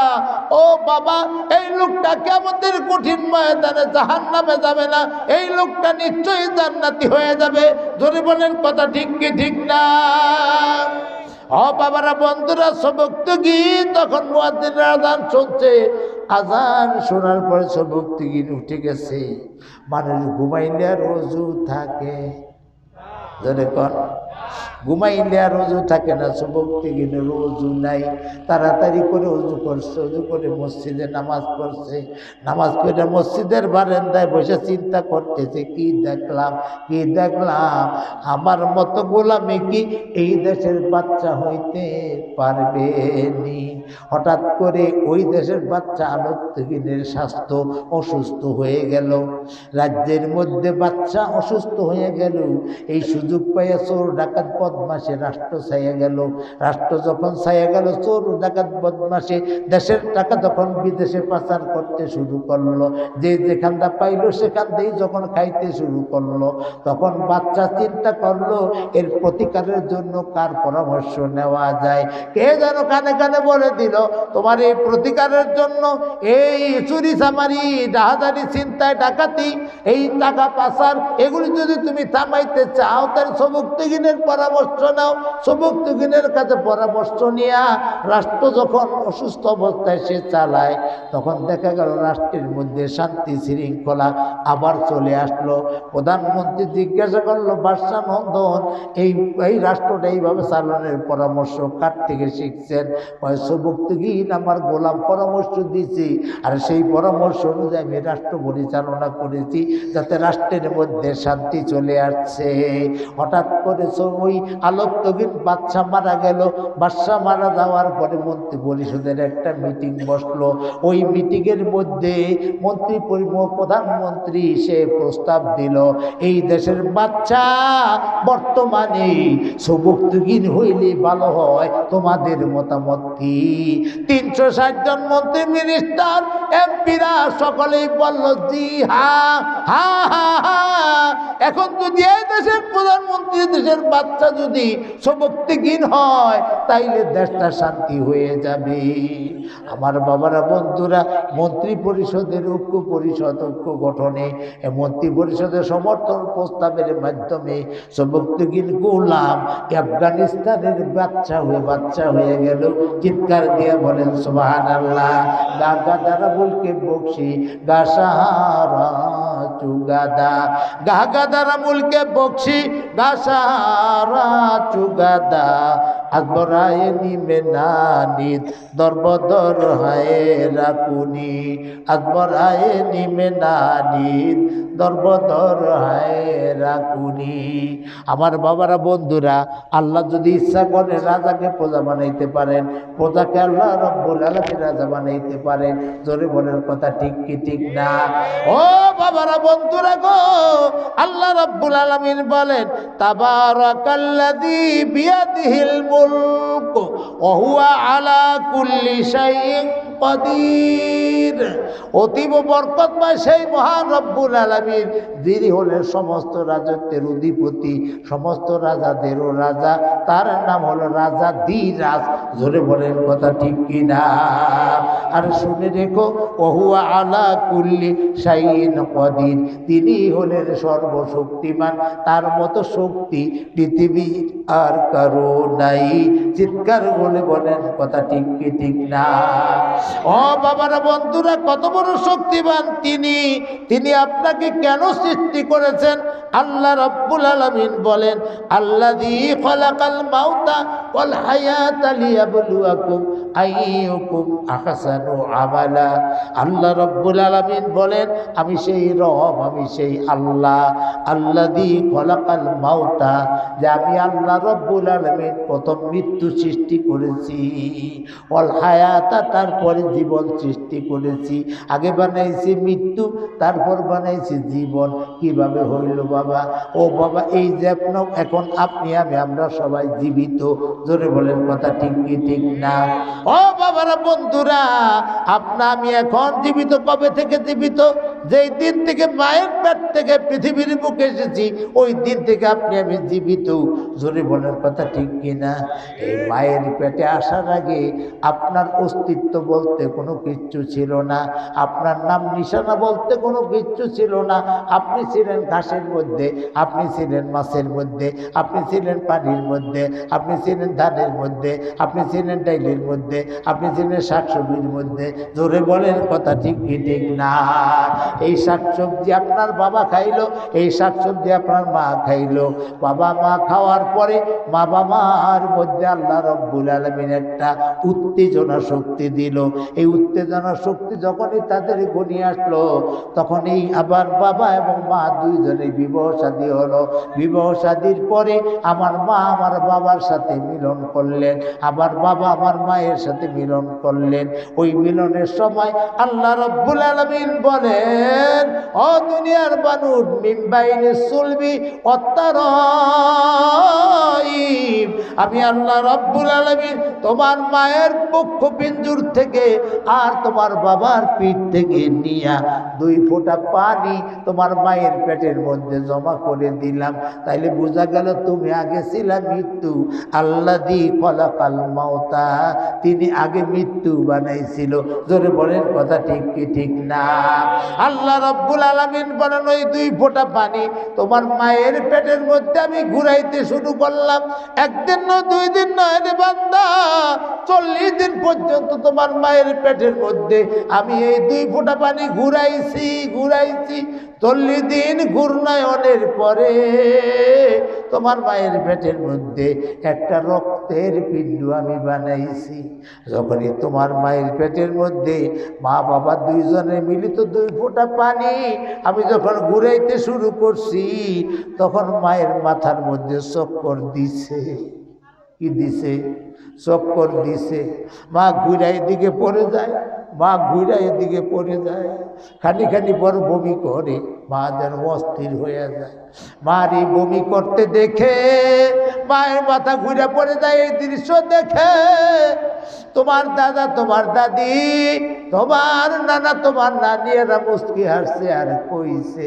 ও বাবা, এই লোকটা কিয়ামতের কঠিন ময়দানে জাহান্নামে যাবে না, এই লোকটা নিশ্চয়ই জান্নাতি হয়ে যাবে। জোরে বলেন কথা ঠিক কি ঠিক না? ও বাবারা, বন্ধুরা, সবক্তগী তখন মুয়াজ্জিনের আযান শুনছে। আযান শোনার পরে সবক্তগী উঠে গেছে। মানুষ ঘুমাইলে আর ওযু থাকে, জোরে কর, ঘুমাইলে আর ওযু থাকে না। সবক্তগীর ওযু নাই, তাড়াতাড়ি করে ওযু করছে, ওযু করে মসজিদে নামাজ পড়ছে। নামাজ পড়ে মসজিদের বারান্দায় বসে চিন্তা করতেছে, কি দেখলাম, কি দেখলাম, আমার মতো গোলামি কি এই দেশের বাচ্চা হইতে পারবে নি? হঠাৎ করে ওই দেশের বাচ্চা আলোকতগীনের স্বাস্থ্য অসুস্থ হয়ে গেল। রাজ্যের মধ্যে বাচ্চা অসুস্থ হয়ে গেল। এই সুযোগ পাইয়া চোর ডাকাত বদমাশে রাষ্ট্র ছাইয়া গেল। রাষ্ট্র যখন ছাইয়া গেল, চোর ডাকাত বদমাশে দেশের টাকা তখন বিদেশে পাচার করতে শুরু করলো। যে যেখানটা পাইলো সেখান থেকেই যখন খাইতে শুরু করলো, তখন বাচ্চা চিন্তা করলো এর প্রতিকারের জন্য কার পরামর্শ নেওয়া যায়। কে যেন কানে কানে বলে দিল, তোমার এই প্রতিকারের জন্য এই চুরি চামারি, ডাহাজারি, চিন্তায়, ডাকাতি, এই টাকা পাচার, এগুলি যদি তুমি থামাইতে চাও তাহলে সবক্তগীনের পরামর্শ নাও। সবক্তগীনের কাছে পরামর্শ নিয়া রাষ্ট্র যখন অসুস্থ অবস্থায় সে চালায়, তখন দেখা গেল রাষ্ট্রের মধ্যে শান্তি শৃঙ্খলা আবার চলে আসলো। প্রধানমন্ত্রী জিজ্ঞাসা করলো, বাদশা নন্দন, এই রাষ্ট্রটা এইভাবে চালানোর পরামর্শ কার থেকে শিখছেন? সবক্তগীন আমার গোলাম পরামর্শ দিয়েছি, আর সেই পরামর্শ অনুযায়ী আমি রাষ্ট্র পরিচালনা করেছি, যাতে রাষ্ট্রের মধ্যে শান্তি চলে আসছে। হঠাৎ করে ওই আলোকতগীন বাদশা মারা গেল। বাদশা মারা যাওয়ার পরে মন্ত্রী পরিষদের একটা মিটিং বসলো। ওই মিটিংয়ের মধ্যে প্রধানমন্ত্রী সে প্রস্তাব দিল, এই দেশের বাচ্চা বর্তমানে সবক্তগীন হইলে ভালো হয়, তোমাদের মতামত কি? 360 জন মন্ত্রী, মিনিস্টার, এমপিরা সকলেই বলল, জি হ্যাঁ, হ্যাঁ হ্যাঁ হ্যাঁ। এখন যদি এই দেশের প্রধানমন্ত্রী, দেশের বাচ্চা যদি সবক্তগীন হয়, তাইলে দেশটা শান্তি হয়ে যাবে। আমার বাবারা, বন্ধুরা, মন্ত্রী পরিষদের ঐক্য পরিষদ, ঐক্য গঠনে মন্ত্রী পরিষদের সমর্থন প্রস্তাবের মাধ্যমে সবক্তগীন গোলাম আফগানিস্তানের বাচ্চা হয়ে গেল। চিৎকার দিয়ে বলেন সুবহানাল্লাহ। গাগা দ্বারা বলকে বকশি গাসাহারা চুগাদা, গাগা দ্বারা মুলকে বকশি গাসাহারা চুগাদা, আকবরায়ে নিমে নানিদ দরবদর হায় রাকুনি, আকবরায়ে নিমে নানিদ দরবদর হায় রাকুনি। আমার বাবারা, বন্ধুরা, আল্লাহ যদি ইচ্ছা করে রাজাকে প্রজা বানাইতে পারেন, প্রজাকে আল্লাহ রব্বুল আলামিন রাজা বানাইতে পারেন। জোরে বলেন কথা ঠিক কি ঠিক না? ও বাবারা, বন্ধুরা গো, আল্লাহ রব্বুল আলামিন বলেন, তাবারাকাল্লাযী বিয়াদিহিল মুলক ওয়া হুয়া আলা কুল্লি শাইইন কাদির। অতীব বরকতময় সেই মহান রব্বুল আলামিন, যিনি হলেন সমস্ত রাজত্বের অধিপতি, সমস্ত রাজাদেরও রাজা, তার নাম হলো রাজা ধীরাজ। জোরে বলেন কথা ঠিক কিনা? আর শুনে রেখো, ওহুয়া আলা কুল্লি শাইইন কাদির, তিনি হলেন সর্বশক্তিমান, তার মতো শক্তি পৃথিবী আর কারো নাই। চিৎকার বলে বলেন কথা ঠিক কি ঠিক না? ও বাবারা, বন্ধুরা, কত বড় শক্তিমান তিনি! তিনি আপনাকে কেন সৃষ্টি করেছেন? আল্লাহ রাব্বুল আলামিন বলেন, আল্লাযী খালাকাল মাউতা ওয়াল হায়াতা লিয়াবলুয়াকুম আইয়ুকুম আহসানু আমালা। আল্লাহ রাব্বুল আলামিন বলেন, আমি সেই রব, আমি সেই আল্লাহ, আল্লাযী খালাকাল মাউতা, যে আমি আল্লাহ রাব্বুল আলামিন প্রথম মৃত্যু সৃষ্টি করেছি, ওয়াল হায়াতা, তারপরে জীবন সৃষ্টি করেছি। আগে বানাইছি মৃত্যু, তারপর বানাইছি জীবন। কিভাবে হইল বাবা? ও বাবা, এই যে এখন আপনি আমি আমরা সবাই জীবিত। জোরে বলেন কথা ঠিক কি ঠিক না? ও বাবারা, বন্ধুরা, আপনা আমি এখন জীবিত। কবে থেকে জীবিত? যেই দিন থেকে মায়ের পেট থেকে পৃথিবীর বুকে এসেছি ওই দিন থেকে আপনি আমি জীবিত। জোরে বলার কথা ঠিক কিনা? এই মায়ের পেটে আসার আগে আপনার অস্তিত্ব বলতে কোনো কিচ্ছু ছিল না, আপনার নাম নিশানা বলতে কোনো কিচ্ছু ছিল না। আপনি ছিলেন ঘাসের মধ্যে, আপনি ছিলেন মাছের মধ্যে, আপনি ছিলেন পানির মধ্যে, আপনি ছিলেন ধানের মধ্যে, আপনি ছিলেন ডাইলের মধ্যে, আপনি ছিলেন শাকসবজির মধ্যে। জোরে বলেন কথা ঠিক কি ঠিক না? এই শাকসবজি আপনার বাবা খাইলো, এই শাকসবজি আপনার মা খাইলো। বাবা মা খাওয়ার পরে বাবা মার মধ্যে আল্লাহ রব্বুল আলামিন একটা উত্তেজনা শক্তি দিল। এই উত্তেজনা শক্তি যখনই তাদের ঘনিয়ে আসলো তখনই আবার বাবা এবং মা দুইজনে বিবাহ শাদী হলো। বিবাহ শাদীর পরে আমার মা আমার বাবার সাথে মিলন করলেন, আমার বাবা আমার মায়ের সাথে মিলন করলেন। ওই মিলনের সময় আল্লাহ রব্বুল আলামিন বলেন, ও দুনিয়ার মানুষ, মিন বাইনি সুলবি ওয়াত্তারাইব, আমি আল্লাহ রব্বুল আলামিন তোমার মায়ের বক্ষপিঞ্জর থেকে আর তোমার বাবার পিঠ থেকে নিয়া 2 ফোঁটা পানি তোমার মায়ের পেটের মধ্যে জমা করে দিলাম। তাইলে বোঝা গেল তুমি আগে ছিলা মৃত্যু। আল্লাযী খলাকাল মাউতা, তিনি আগে মৃত্যু বানাইছিল। জোরে বলেন কথা ঠিক কি ঠিক না? আল্লাহ রব্বুল আলামিন বলেন, ওই 2 ফোঁটা পানি তোমার মায়ের পেটের মধ্যে আমি ঘুরাইতে শুরু করলাম। একদিন নয়, 2 দিন নয় রে বান্দা, 40 দিন পর্যন্ত তোমার মায়ের পেটের মধ্যে আমি এই 2 ফোঁটা পানি ঘুরাইছি। 40 দিন ঘূর্ণায়নের পরে তোমার মায়ের পেটের মধ্যে একটা রক্তের পিণ্ড আমি বানাইছি। যখনই তোমার মায়ের পেটের মধ্যে মা বাবা দুইজনে মিলিত 2 ফোঁটা পানি আমি যখন ঘুরাইতে শুরু করছি তখন মায়ের মাথার মধ্যে চক্কর দিছে। কি দিছে? চক্কর দিছে। মা ঘুরাই দিকে পড়ে যায়, মা ঘুরাই দিকে পড়ে যায়, খানি খানি বড় বমি করে, মা যেন অস্থির হয়ে যায়। মার এই বমি করতে দেখে মায়ের মাথা ঘুরে পড়ে যায়। এই দৃশ্য দেখে তোমার দাদা, তোমার দাদি, তোমার নানা, তোমার নানি এরা মুস্কি হাসছে আর কইছে,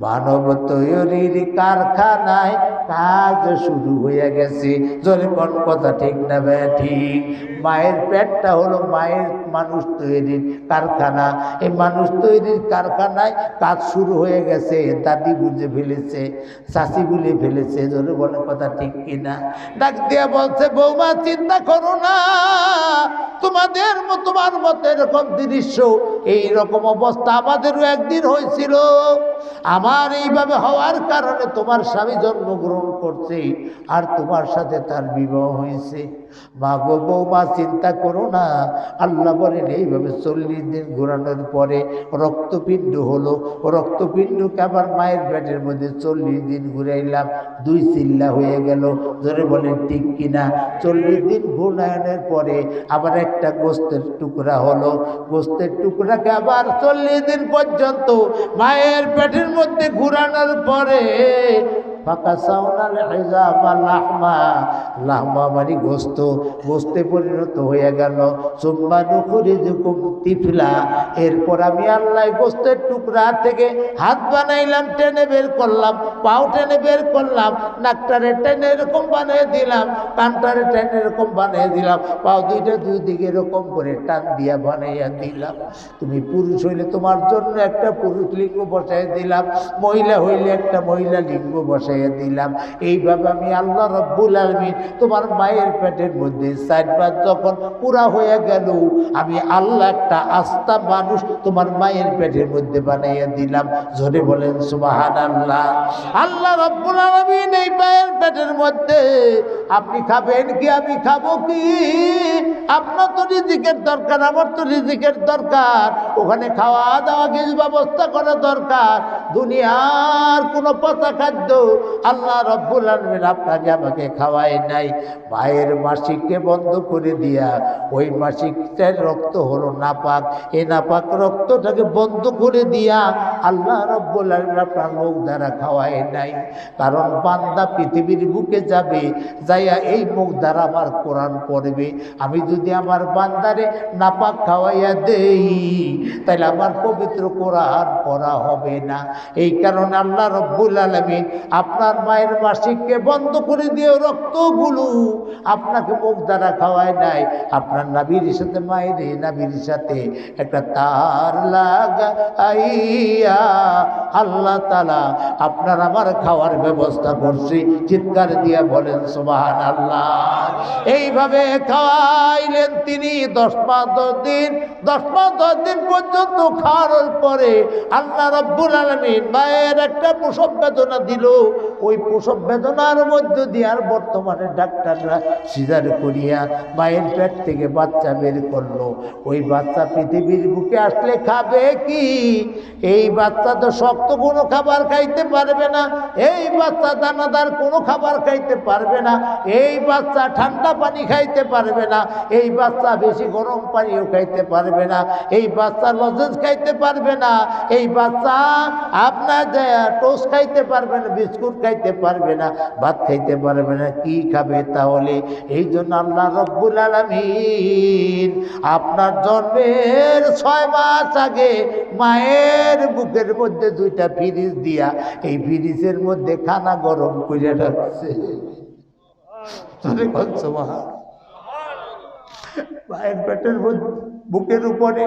মানব তৈরির কারখানায় কাজ শুরু হয়ে গেছে। জোরে কোন কথা ঠিক না ঠিক? মায়ের পেটটা হলো মায়ের মানুষ তৈরির কারখানা। এই মানুষ তৈরির কারখানায় কাজ শুরু হয়ে গেছে। দাদি বুঝে ফেলেছে, চাষি বলে ফেলেছে। জোরে বলে কথা ঠিক কিনা? ডাক দিয়া বলছে, বৌমা চিন্তা করো না, তোমার মতো এরকম দৃশ্য, এইরকম অবস্থা আমাদেরও একদিন হয়েছিল। আমার এইভাবে হওয়ার কারণে তোমার স্বামী জন্মগ্রহণ করছে আর তোমার সাথে তার বিবাহ হয়েছে। মা গো বৌমা চিন্তা করো না। আল্লাহ বলেন, এইভাবে 40 দিন ঘোরানোর পরে রক্তপিণ্ড হলো। রক্তপিণ্ডকে আবার মায়ের পেটের মধ্যে 40 দিন ঘুরাইলাম, 2 চিল্লা হয়ে গেল। ধরে বলেন ঠিক কিনা? 40 দিন ঘূর্ণায়নের পরে আবার একটা গোস্তের টুকরা হলো। গোস্তের টুকরাকে আবার 40 দিন পর্যন্ত মায়ের পেটের মধ্যে ঘুরানোর পরে লাহমা মানে গোস্ত, গোস্তে পরিণত হয়ে গেল। এরপর আমি আল্লাহ গোস্তের টুকরা থেকে হাত বানাইলাম, টেনে বের করলাম, পাও টেনে বের করলাম, নাকটারে টেনে এরকম বানিয়ে দিলাম, কানটারে টেনে এরকম বানিয়ে দিলাম, পাও দুইটা 2 দিকে এরকম করে টান দিয়া বানাইয়া দিলাম। তুমি পুরুষ হইলে তোমার জন্য একটা পুরুষ লিঙ্গ বসাই দিলাম, মহিলা হইলে একটা মহিলা লিঙ্গ বসাই দিলাম। এইভাবে আমি আল্লাহ রব্বুল আলামিন তোমার মায়ের পেটের মধ্যে 4 বার যখন পুরা হয়ে গেল, আমি আল্লাহ একটা আস্থা মানুষ তোমার মায়ের পেটের মধ্যে বানাইয়া দিলাম। জোরে বলেন সুবহানাল্লাহ। আল্লাহ রব্বুল আলামিন এই মায়ের পেটের মধ্যে আপনি খাবেন কি, আমি খাবো কি? আপনার তো রিজিকের দরকার, আমার তো রিজিকের দরকার। ওখানে খাওয়া দাওয়া কিছু ব্যবস্থা করা দরকার। দুনিয়ার কোনো পচা খাদ্য আল্লাহ রব্বুল আলামিন আপনাকে আমাকে খাওয়ায় নাই। মায়ের মাসিককে বন্ধ করে দিয়া ওই মাসিকটার রক্ত হলো নাপাক, এই নাপাক রক্তটাকে বন্ধ করে দিয়া আল্লাহ রব্বুল আলামিন আপনার মুখ দ্বারা খাওয়ায় নাই। কারণ বান্দা পৃথিবীর বুকে যাবে, যাইয়া এই মুখ দ্বারা আমার কোরআন পড়বে। আমি যদি আমার বান্দারে নাপাক খাওয়াইয়া দেই তাহলে আমার পবিত্র কোরআন পড়া হবে না। এই কারণে আল্লাহ রব্বুল আলামিন আপনার মায়ের মাসিককে বন্ধ করে দিয়ে রক্তগুলো আপনাকে মুখ দ্বারা খাওয়ায় নাই। আপনার নাভির সাথে মায়ের নাভির সাথে একটা তার লাগাইয়া আল্লাহ তাআলা আপনার আমার খাওয়ার ব্যবস্থা করছে। চিৎকার দিয়া বলেন সুবহানাল্লাহ। এইভাবে খাওয়াইলেন তিনি 10 দিন। 10 দিন পর্যন্ত খাওয়ার পরে আল্লাহ রব্বুল আলামিন মায়ের একটা প্রসব বেদনা দিল। ওই প্রসব বেদনার মধ্য দিয়ে আর বর্তমানে ডাক্তাররা সিজার করিয়া মায়ের পেট থেকে বাচ্চা বের করলো। ওই বাচ্চা পৃথিবীর বুকে আসলে খাবে কি? এই বাচ্চা তো শক্ত কোনো খাবার খাইতে পারবে না, এই বাচ্চা দানাদার কোনো খাবার খাইতে পারবে না, এই বাচ্চা ঠান্ডা পানি খাইতে পারবে না, এই বাচ্চা বেশি গরম পানিও খাইতে পারবে না, এই বাচ্চা লজেন্স খাইতে পারবে না, এই বাচ্চা আপনার টোস্ট খাইতে পারবে না, বিস্কুট খাইতে পারবে না, ভাত খাইতে পারবে না। কি খাবে তাহলে? এই জন্য আল্লাহ রব্বুল আলামিন আপনার জন্মের 6 মাস আগে মায়ের বুকের মধ্যে 2টা ফ্রিজ দিয়া এই ফ্রিজের মধ্যে খানা গরম করে রাখছে। মায়ের পেটের বুকের উপরে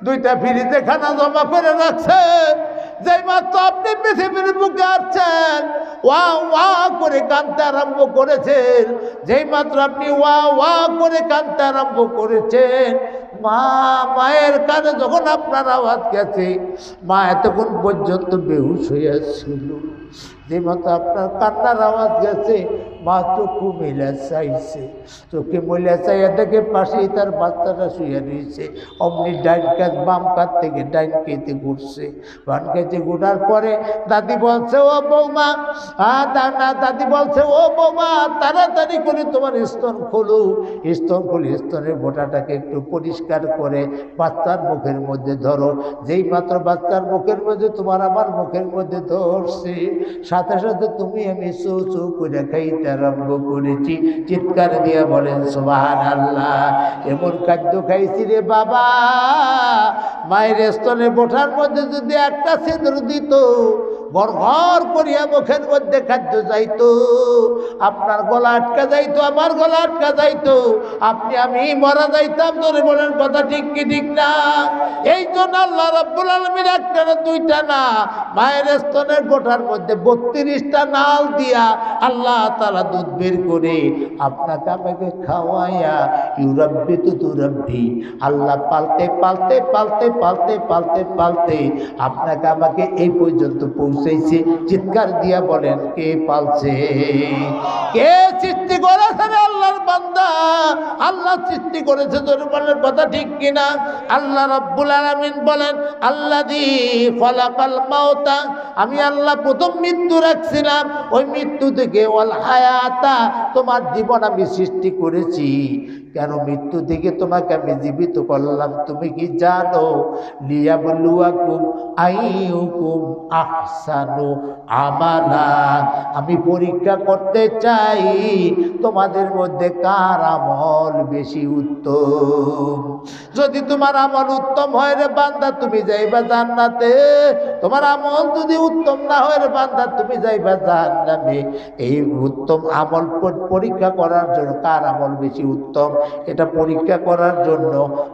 2টা ফ্রিজে খানা জমা করে রাখছে। যেই মাত্র আপনি পৃথিবীর বুকে আসছেন, ওয়া ওয়া করে কাঁদতে আরম্ভ করেছেন, যেই মাত্র আপনি ওয়া ওয়া করে কাঁদতে আরম্ভ করেছেন, মায়ের কানে যখন আপনার আওয়াজ গেছে, মা এতক্ষণ পর্যন্ত বেহুশ হইয়া ছিল। যে মাত্র আপনার কান্নার আওয়াজ গেছে, মা চক্ষু মেলা চাইছে। চোখে মেলা চাইয়া দেখে পাশেই তার বাচ্চাটা শুয়ে রয়েছে। অমনি ডাইন কাজ বাম কাজ থেকে ডাইন কেটে ঘুরছে। বাম কেটে ঘুরার পরে দাদি বলছে, ও বৌমা, দাদি বলছে, ও বৌমা, তাড়াতাড়ি করে তোমার স্তন খোলো। স্তন খুলে স্তনের বোটাটাকে একটু পরিষ্কার করে বাচ্চার মুখের মধ্যে ধরো। যেই মাত্র বাচ্চার মুখের মধ্যে তোমার আমার মুখের মধ্যে ধরছে, সাথে সাথে তুমি আমি চৌ চৌ করে খাইতে আরম্ভ করেছি। চিৎকার দিয়ে বলেন সুবহানাল্লাহ। এমন খাদ্য খাইছি রে বাবা, মায়ের স্তনে বোঠার মধ্যে যদি একটা ছিদ্র দিত, ঘর ঘর করিয়া মুখের মধ্যে খাদ্য যাইতো, আপনার গলা আটকা যাইতো, আমার গলা আটকা যাইতো, আপনি আমি মরা যাইতাম। ধরে বলেন কথা ঠিক কি ঠিক না? এই জন্য আল্লাহ রাব্বুল আলামিন একটা না 2টা না, মায়ের স্তনের বোঠার মধ্যে 32টা নাল দিয়া আল্লাহ তাআলা দুধ বের করে আপনাকে আমাকে খাওয়াইয়া ইউরাব্বি তু তুরাব্বি, আল্লাহ পালতে পালতে পালতে পালতে পালতে পালতে আপনাকে আমাকে এই পর্যন্ত পৌঁছাইছে। চিৎকার দিয়া বলেন কে পালছে? কে সৃষ্টি করেছে? আল্লাহর বান্দা, আল্লাহ সৃষ্টি করেছে। ধরে বলেন কথা ঠিক কিনা? আল্লাহ রাব্বুল আলামিন বলেন, আল্লাযী খালাকাল মাউতা, আমি আল্লাহ প্রথম মৃত্যু রাখছিলাম, ওই মৃত্যু থেকে ওয়াল হায়াতা, তোমার জীবন আমি সৃষ্টি করেছি। কেন মৃত্যু থেকে তোমাকে আমি জীবিত করলাম তুমি কি জানো? লিয়াবলুয়াকুম আইয়ুকুম আহসানু আমালা, আমি পরীক্ষা করতে চাই তোমাদের মধ্যে কার আমল বেশি উত্তম। যদি তোমার আমল উত্তম হয় রে বান্দা, তুমি যাইবা জান্নাতে। তোমার আমল যদি উত্তম না হয় রে বান্দা, তুমি যাইবা জাহান্নামে। এই উত্তম আমল পরীক্ষা করার জন্য কার আমল বেশি উত্তম, এটা পরীক্ষা করার জন্য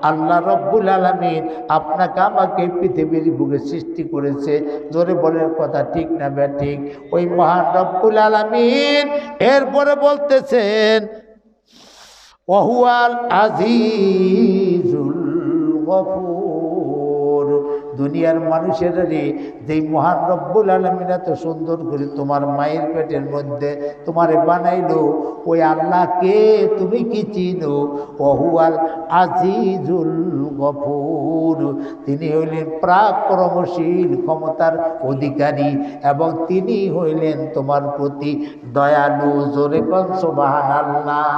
আল্লাহ রব্বুল আলামিন আপনাকে আমাকে পৃথিবীর বুকে সৃষ্টি করেছে। জোরে বলেন কথা ঠিক না ব্যাঠিক? ওই মহান রব্বুল আলামিন এরপরে বলতেছেন, ওয়াহুয়াল আজিজুল গফুর, দুনিয়ার মানুষের যেই মহান রব্বুল আলামিন এত সুন্দর করে তোমার মায়ের পেটের মধ্যে তোমারে বানাইলো, ওই আল্লাহকে তুমি কি চিনো? ওহুয়াল আজিজুল গফুর, তিনি হইলেন পরাক্রমশীল, ক্ষমতার অধিকারী, এবং তিনি হইলেন তোমার প্রতি দয়ালু। জোরে কোন সুবহানাল্লাহ।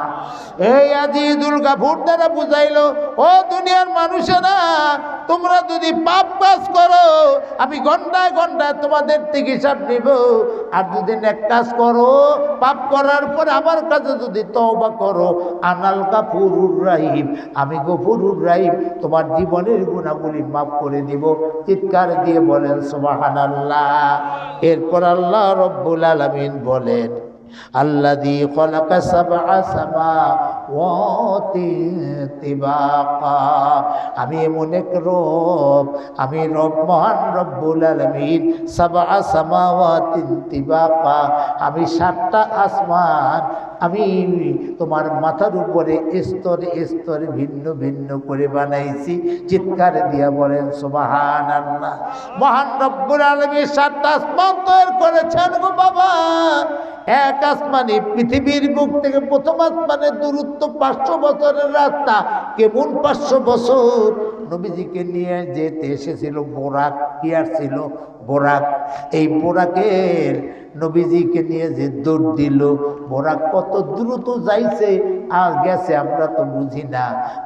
এই আজিজুল গফুর দ্বারা বুঝাইলো, ও দুনিয়ার মানুষেরা, তোমরা যদি পাপ কাজ করো আমি ঘন্টায় ঘন্টায় তোমাদের থেকে হিসাব নিব, আর যদি নেক কাজ করো, পাপ করার পর আমার কাছে যদি তওবা করো, আনাল গফুরুর রহিম, আমি গফুরুর রহিম, তোমার জীবনের গুনাহগুলি মাফ করে দিব। চিৎকার দিয়ে বলেন সুবহানাল্লাহ। এরপর আল্লাহ রব্বুল আলামিন বলেন, আল্লাযী খালাকা সাবআ সামাওয়াতি তিবাকা, আমি এমন এক রব, আমি রব মহান রব্বুল আলামিন। সাবআ সামাওয়াতি তিবাকা, আমি 7টা আসমান আমি তোমার মাথার উপরে স্তরে স্তরে ভিন্ন ভিন্ন করে বানাইছি। চিৎকার দিয়া বলেন সুবহানাল্লাহ। মহান রব্বুল আলামিন 7টা আসমান তৈরি করেছেন গো বাবা। এক আসমানে পৃথিবীর বুক থেকে প্রথম আসমানের দূরত্ব 500 বছরের রাস্তা। কেমন 500 বছর? নবীজিকে নিয়ে যেতে এসেছিল বোরাক। কি আসছিল? বোরাক। এই বোরাকের নবীজিকে নিয়ে যে দৌড় দিল, বোরাক কত দ্রুত যাইছে আর গেছে আমরা তো বুঝি না।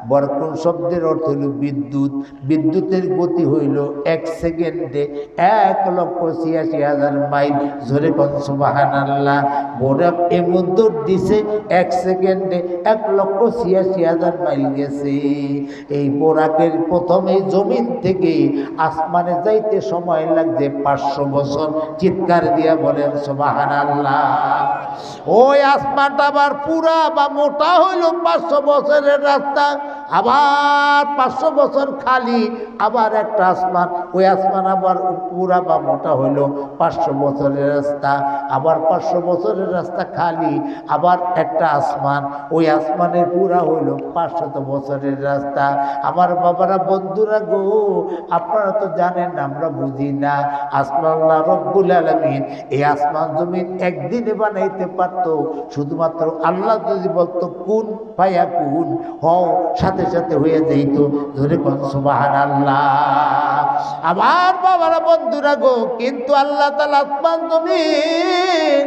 বরকন শব্দের অর্থ হইল বিদ্যুৎ। বিদ্যুতের গতি হইল 1 সেকেন্ডে 1,86,000 মাইল। জোরে কোন সুবহানাল্লাহ। বোরাক এমন দৌড় দিছে 1 সেকেন্ডে 1,86,000 মাইল গেছে। এই বোরাকের প্রথমে জমিন থেকে আসমানে যাইতে সময় লাগছে 500 বছর। চিৎকার দিয়া বলেন সুবহানাল্লাহ। ওই আসমানটা আবার পুরা বা মোটা হইল 500 বছরের রাস্তা, আবার 500 বছর খালি, আবার একটা আসমান, ওই আসমান আবার পুরা বা মোটা হইল 500 বছরের রাস্তা, আবার 500 বছরের রাস্তা খালি, আবার একটা আসমান, ওই আসমানের পুরা হইল 500 বছরের রাস্তা। আমার বাবারা, বন্ধুরা গো, আপনারা তো জানেন, আমরা বুঝি না। আসমান আল্লাহ রব্বুল আলামিন এই আসমান জমিন একদিনে বানাইতে পারতো। শুধুমাত্র আল্লাহ যদি বলতো কুন ফায়াকুন, হও, সাথে সাথে হয়ে যাইতো। ধরে কোন সুবহানাল্লাহ। আমার বাবারা, বন্ধুরা গো, কিন্তু আল্লাহ তাআলা আসমান জমিন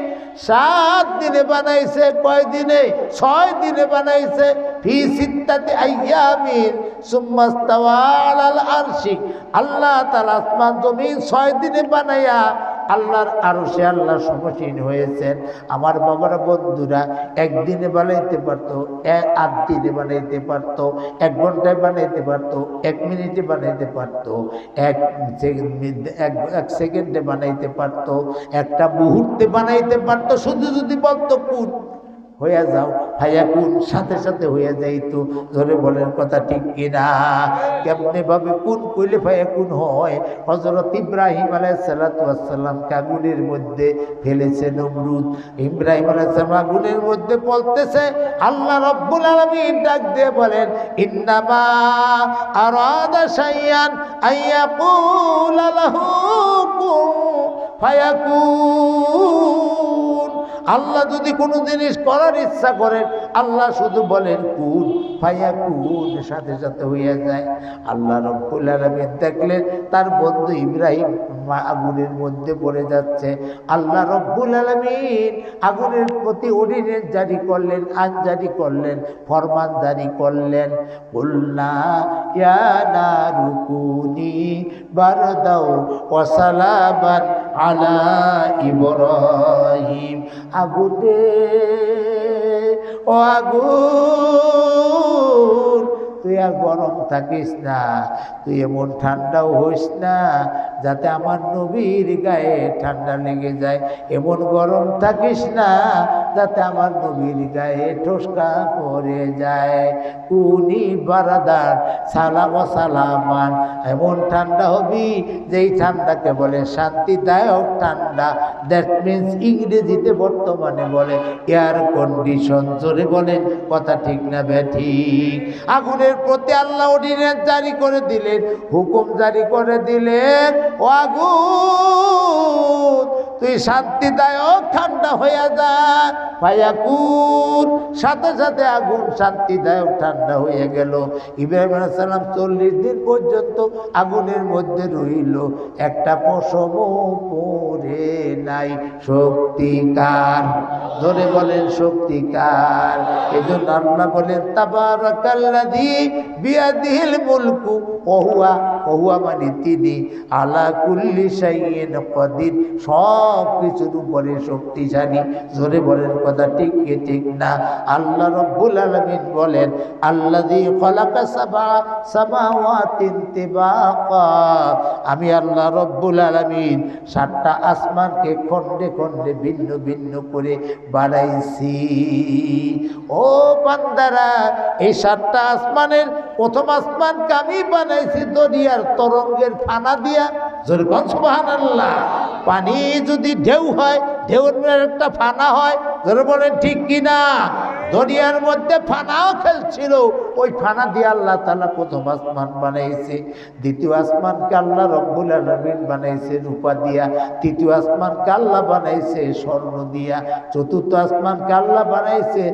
7 দিনে বানাইছে। কয় দিনে? 6 দিনে বানাইছে। ফি সিত্তাতি আইয়ামিন সুম্মা ইস্তাওয়া আলাল আরশি। আল্লাহ তাআলা আসমান জমিন 6 দিনে বানাইয়া আল্লাহর আরশে আল্লাহ সমসীন হয়েছেন। আমার বাবারা, বন্ধুরা, একদিনে বানাইতে পারতো, 8 দিনে বানাইতে পারতো, 1 ঘন্টায় বানাইতে পারতো, 1 মিনিটে বানাইতে পারতো, 1 সেকেন্ডে বানাইতে পারতো, একটা মুহূর্তে বানাইতে পারতো। শুধু যদি বলতো কুন হয়ে যাও, ফায়াকুন, সাথে সাথে হয়ে যাইতো। ধরে বলেন কথা ঠিক কিনা? কেমনে ভাবে কুন কইলে ফায়াকুন হয়? হযরত ইব্রাহিম আলাইহিস সালাতু ওয়াস সালামকে আগুনের মধ্যে ফেলেছে নমরুদ। ইব্রাহিম আলাইহিস সালাম আগুনের মধ্যে পড়তেছে, আল্লাহ রাব্বুল আলামিন ডাক দিয়ে বলেন, ইন্নামা আরাদা শাইয়ান আইয়াকুলা লাহু কুন ফায়াকুন। আল্লাহ যদি কোনো জিনিস করার ইচ্ছা করেন, আল্লাহ শুধু বলেন কুন ফায়াকুন, সাথে সাথে হয়ে যায়। আল্লাহ রব্বুল আলামিন দেখলেন তার বন্ধু ইব্রাহিম আগুনের মধ্যে পড়ে যাচ্ছে। আল্লাহ রব্বুল আলামিন আগুনের প্রতি অর্ডিনেন্স জারি করলেন, আইন জারি করলেন, ফরমান জারি করলেন। কুলনা ইয়া নারু কুনি বারদাও ওয়া সালামান আলা ইব্রাহিম। আগুনে, ও আগুন, তুই আর গরম থাকিস না, তুই এমন ঠান্ডাও হইস না যাতে আমার নবীর গায়ে ঠান্ডা লেগে যায়। এমন গরম থাকিস না যাতে আমার নবীর গায়ে ঠোসকা পড়ে যায়। কুনি বারাদার সালাম ও সালামান, এমন ঠান্ডা হবি যেই ঠান্ডাকে বলে শান্তিদায়ক ঠান্ডা। দ্যাট মিনস ইংরেজিতে বর্তমানে বলে এয়ার কন্ডিশন। জোরে বলেন কথা ঠিক না ব্যাঠিক? আগুনের প্রতি আল্লাহ অর্ডিন্যান্স জারি করে দিলেন, হুকুম জারি করে দিলেন, ও আগুন তুই শান্তিদায়ক ঠান্ডা হয়ে যা। ফায়াকুন, সাথে সাথে আগুন শান্তিদায়ক ঠান্ডা হয়ে গেল। ইব্রাহিম আলাইহিস সালাম 40 দিন পর্যন্ত আগুনের মধ্যে রইল, একটা পশমও পড়ে নাই। শক্তিকার, ধরে বলেন শক্তিকার। এজন্য আল্লাহ বলেন তাবারাকাল্লাযী বিয়াদিহিল মুলকু ওহুয়া মানে তিনি, আলা কুল্লি শাইইন কাদির, সব কিছুর উপরে শক্তিশালী। জোরে বলেন কথা ঠিক কি ঠিক না? আল্লাহ রাব্বুল আলামিন বলেন আল্লাযী খালাকা সাবআ সামাওয়াতিন তিবাকা, আমি আল্লাহ রাব্বুল আলামিন 7টা আসমানকে খণ্ডে খণ্ডে ভিন্ন ভিন্ন করে বানাইছি। ও বান্দারা, এই 7টা আসমানের প্রথম আসমানকে আমি বানাইছি দরিয়ার তরঙ্গের ফানা দিয়া। জোরে বল সুবহানাল্লাহ। পানি যদি ঢেউ হয়, ঢেউয়ের একটা ফানা হয়। জোরে বলেন ঠিক কিনা? দরিয়ার মধ্যে ফানাও খেলছিল, ওই ফানা দিয়ে আল্লাহ তাআলা প্রথম আসমান বানাইছে। দ্বিতীয় আসমানকে আল্লাহ রব্বুল আলামিন বানাইছে রূপা দিয়া। তৃতীয় আসমানকে আল্লাহ বানাইছে স্বর্ণ দিয়া। চতুর্থ আসমানকে আল্লাহ বানাইছে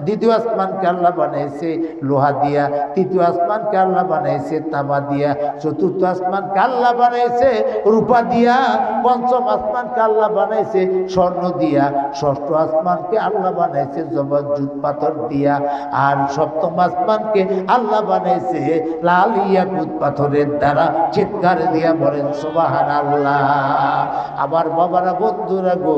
দ্বিতীয় আসমানকে আল্লাহ বানাইছে লোহা দিয়া। তৃতীয় আসমানকে আল্লাহ বানাইছে তামা দিয়া। চতুর্থ আসমানকে আল্লাহ বানাইছে রূপা দিয়া। পঞ্চম আসমানকে আল্লাহ বানাইছে স্বর্ণ দিয়া। ষষ্ঠ আসমানকে আল্লাহ বানাইছে জবরজুত পাথর দিয়া। আর সপ্তম আসমানকে আল্লাহ বানাইছে লাল ইয়াকুত পাথরের দ্বারা। চিৎকার দিয়া বলেন সুবহানাল্লাহ। আমার বাবারা, বন্ধুরা গো,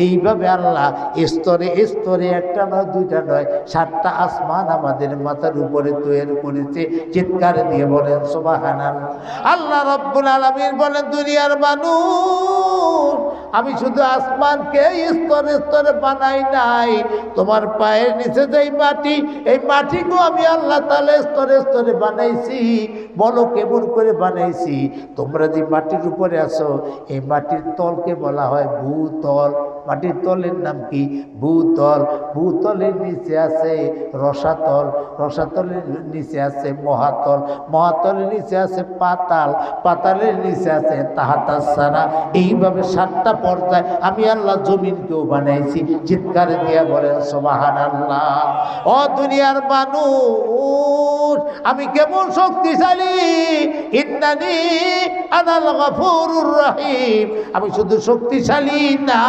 এইভাবে আল্লাহ স্তরে স্তরে, একটা নয় দুইটা নয়, 7টা আসমান আমাদের মাথার উপরে তৈরি করেছে। চিৎকার দিয়ে বলেন সুবহানাল্লাহ। আল্লাহ রাব্বুল আলামিন বলেন দুনিয়ার মানুষ, আমি শুধু আসমানকে স্তরে স্তরে বানাই নাই, তোমার পায়ের নিচে যেই মাটি, এই মাটিকেও আমি আল্লাহ তাআলা স্তরে স্তরে বানাইছি। বলো কেমন করে বানাইছি? তোমরা যে মাটির উপরে আছো, এই মাটির তলকে বলা হয় ভূতল। মাটির তলের নাম কি? ভূতল। ভূতলের নিচে আছে রসাতল, রসাতলের নিচে আছে মহাতল, মহাতলের নিচে আছে পাতাল, পাতালের নিচে আছে তাহাতাসারা। এইভাবে 7টা পর্যায় আমি আল্লাহ জমিনকেও বানাইছি। চিৎকার দিয়া বলেন সুবহানাল্লাহ। ও দুনিয়ার মানুষ, আমি কেমন শক্তিশালী! ইন্নানি আনাল গফুরুর রহিম। আমি শুধু শক্তিশালী না,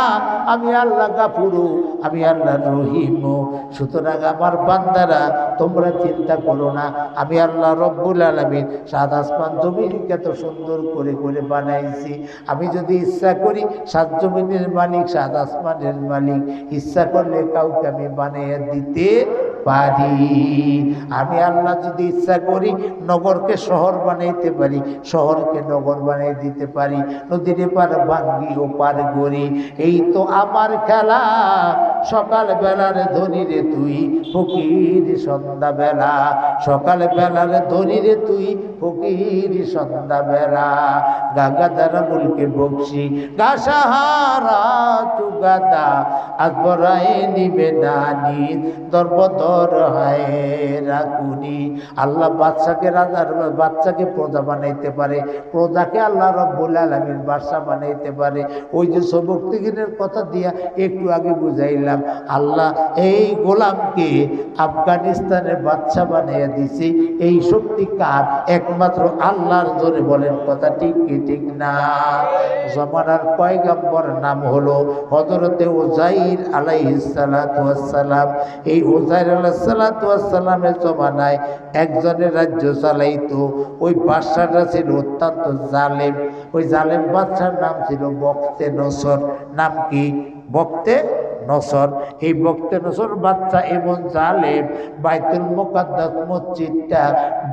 আমি আল্লাহ গাফুরু, আমি আল্লাহ রহিম। সুতরাং আমার বান্দারা, তোমরা চিন্তা করো না, আমি আল্লাহ রব্বুল আলামিন 7 আসমান জমিনকে এত সুন্দর করে করে বানাইছি। আমি যদি ইচ্ছা করি 7 জমিনের মালিক, 7 আসমানের মালিক, ইচ্ছা করলে কাউকে আমি বানিয়ে দিতে পারি। আমি আল্লাহ যদি ইচ্ছা করি নগরকে শহর বানাইতে পারি, শহরকে নগর বানিয়ে দিতে পারি, নদীর পার ভাঙ্গি ও পার গড়ি। এই তো আমার খেলা। সকাল বেলার ধনী রে তুই ফকির সন্ধ্যা বেলা, সকাল বেলার ধনী রে তুই ফকির সন্ধ্যা বেলা। গাগাদারা মুলকে বকশি গাসাহারা চুগাদা আকবরায় নিবে নানি দরবদর হায় রাকুনি। আল্লাহ বাদশাকে রাজার, বাচ্চাকে প্রজা বানাইতে পারে, প্রজাকে আল্লাহ রব্বুল আলামিন বাদশা বানাইতে পারে। ওই যে সবক্তিগিনের কথা দিয়া একটু আগে বুঝাইলাম, আল্লাহ এই গোলামকে আফগানিস্তানের বাদশা বানাইয়া দিছে। এই শক্তি কার? একমাত্র আল্লাহর। জোরে বলেন কথা ঠিক কি ঠিক না? জমানার পয়গম্বর নাম হলো হযরতে উযাইর আলাইহিস সালাতু ওয়াস সালাম। এই উযাইর আলাইহিস সালাতু ওয়াস সালামের জমানায় একজনের রাজ্য চালাইতো। ওই বাদশাটা ছিল অত্যন্ত জালেম। ওই জালেম বাদশার নাম ছিল বখতে নসর। নাম কি? বখতে নসর। এই বক্তে নসর বাচ্চা এমন জালেম, বাইতুল মুকাদ্দাস মসজিদটা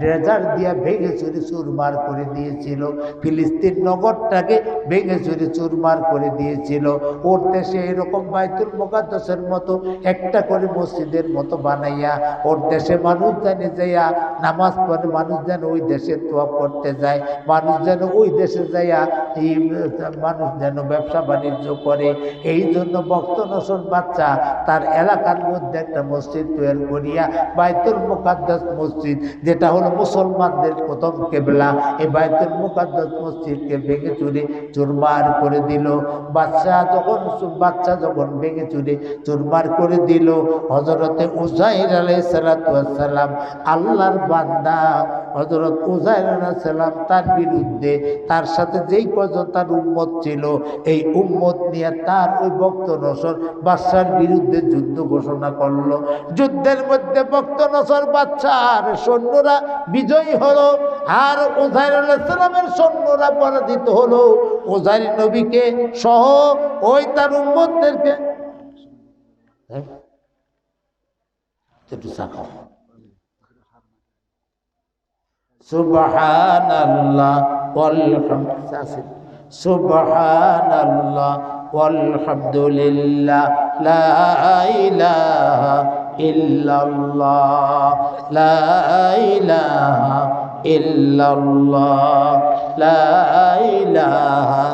ড্রেজার দিয়া ভেঙে চুরি চুরমার করে দিয়েছিল, ফিলিস্তিন নগরটাকে ভেঙে চুরি চুরমার করে দিয়েছিল। ওর দেশে এরকম বাইতুল মুকাদ্দাসের মতো একটা করে মসজিদের মতো বানাইয়া ওর দেশে মানুষ জানে যাইয়া নামাজ পড়ে, মানুষ যেন ওই দেশে তোয়াব করতে যায়, মানুষ যেন ওই দেশে যাইয়া মানুষ যেন ব্যবসা বাণিজ্য করে। এই জন্য বক্ত নসর বাচ্চা তার এলাকার মধ্যে একটা মসজিদ তৈরি করিয়া বাইতুল মুকাদ্দাস মসজিদ, যেটা হলো মুসলমানদের প্রথম কেবলা, এই বাইতুল মুকাদ্দাস মসজিদকে ভেঙে চুরে চুরমার করে দিল। বাচ্চা যখন ভেঙে চুরে চুরমার করে দিল, হযরতে উযাইর আলাইহিস সালাতু ওয়াস সালাম আল্লাহর বান্দা হযরত উযাইর আলাইহিস সালাম তার বিরুদ্ধে, তার সাথে যেই কজন তার উম্মত ছিল, এই উম্মত নিয়ে তার ওই বক্ত নসর বাদশার বিরুদ্ধে যুদ্ধ ঘোষণা করলো। যুদ্ধের মধ্যে বক্ত নসর বাদশার সৈন্যরা বিজয়ী হলো, আর উযাইর আলাইহিস সালামের সৈন্যরা পরাজিত হলো। উযাইর নবীকে সহ ওই তার উম্মতদেরকে সুবহানাল্লাহ সুবহানাল্লাহ ওয়ালহামদুলিল্লাহ লা ইলাহা ইল্লাল্লাহ লা ইলাহা ইল্লাল্লাহ লা ইলাহা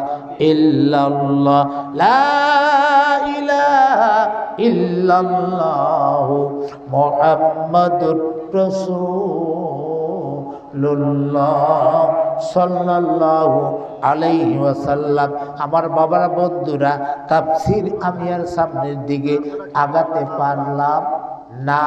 ইল্লাল্লাহ লা ইলাহা ইল্লাল্লাহু মুহাম্মাদুর রাসূলুল্লাহ সাল্লাল্লাহু আলাইহি ওয়াসাল্লাম। আমার বাবারা, বন্ধুরা, তাফসীর আমি আর সামনের দিকে আগাতে পারলাম না।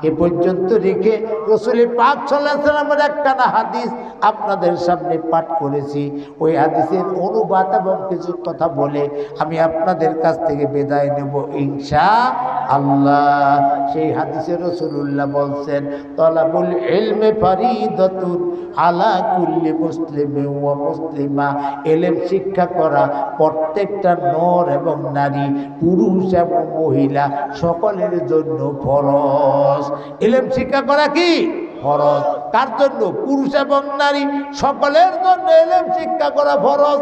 এ পর্যন্ত রেখে রাসূল পাক সাল্লাল্লাহু আলাইহি ওয়াসাল্লামের একটা না হাদিস আপনাদের সামনে পাঠ করেছি। ওই হাদিসের অনুবাদ এবং কিছু কথা বলে আমি আপনাদের কাছ থেকে বিদায় নেব ইনশাআল্লাহ। সেই হাদিসে রাসূলুল্লাহ বলছেন, তালাবুল ইলমি ফারিদাতুন আলা কুল্লি মুসলিমিন ওয়া মুসলিমা। ইলম শিক্ষা করা প্রত্যেকটা নর এবং নারী, পুরুষ এবং মহিলা সকলের জন্য ফরজ। ইলম শিক্ষা করা কি ফরজ? কার জন্য? পুরুষ এবং নারী সকলের জন্য ইলম শিক্ষা করা ফরজ।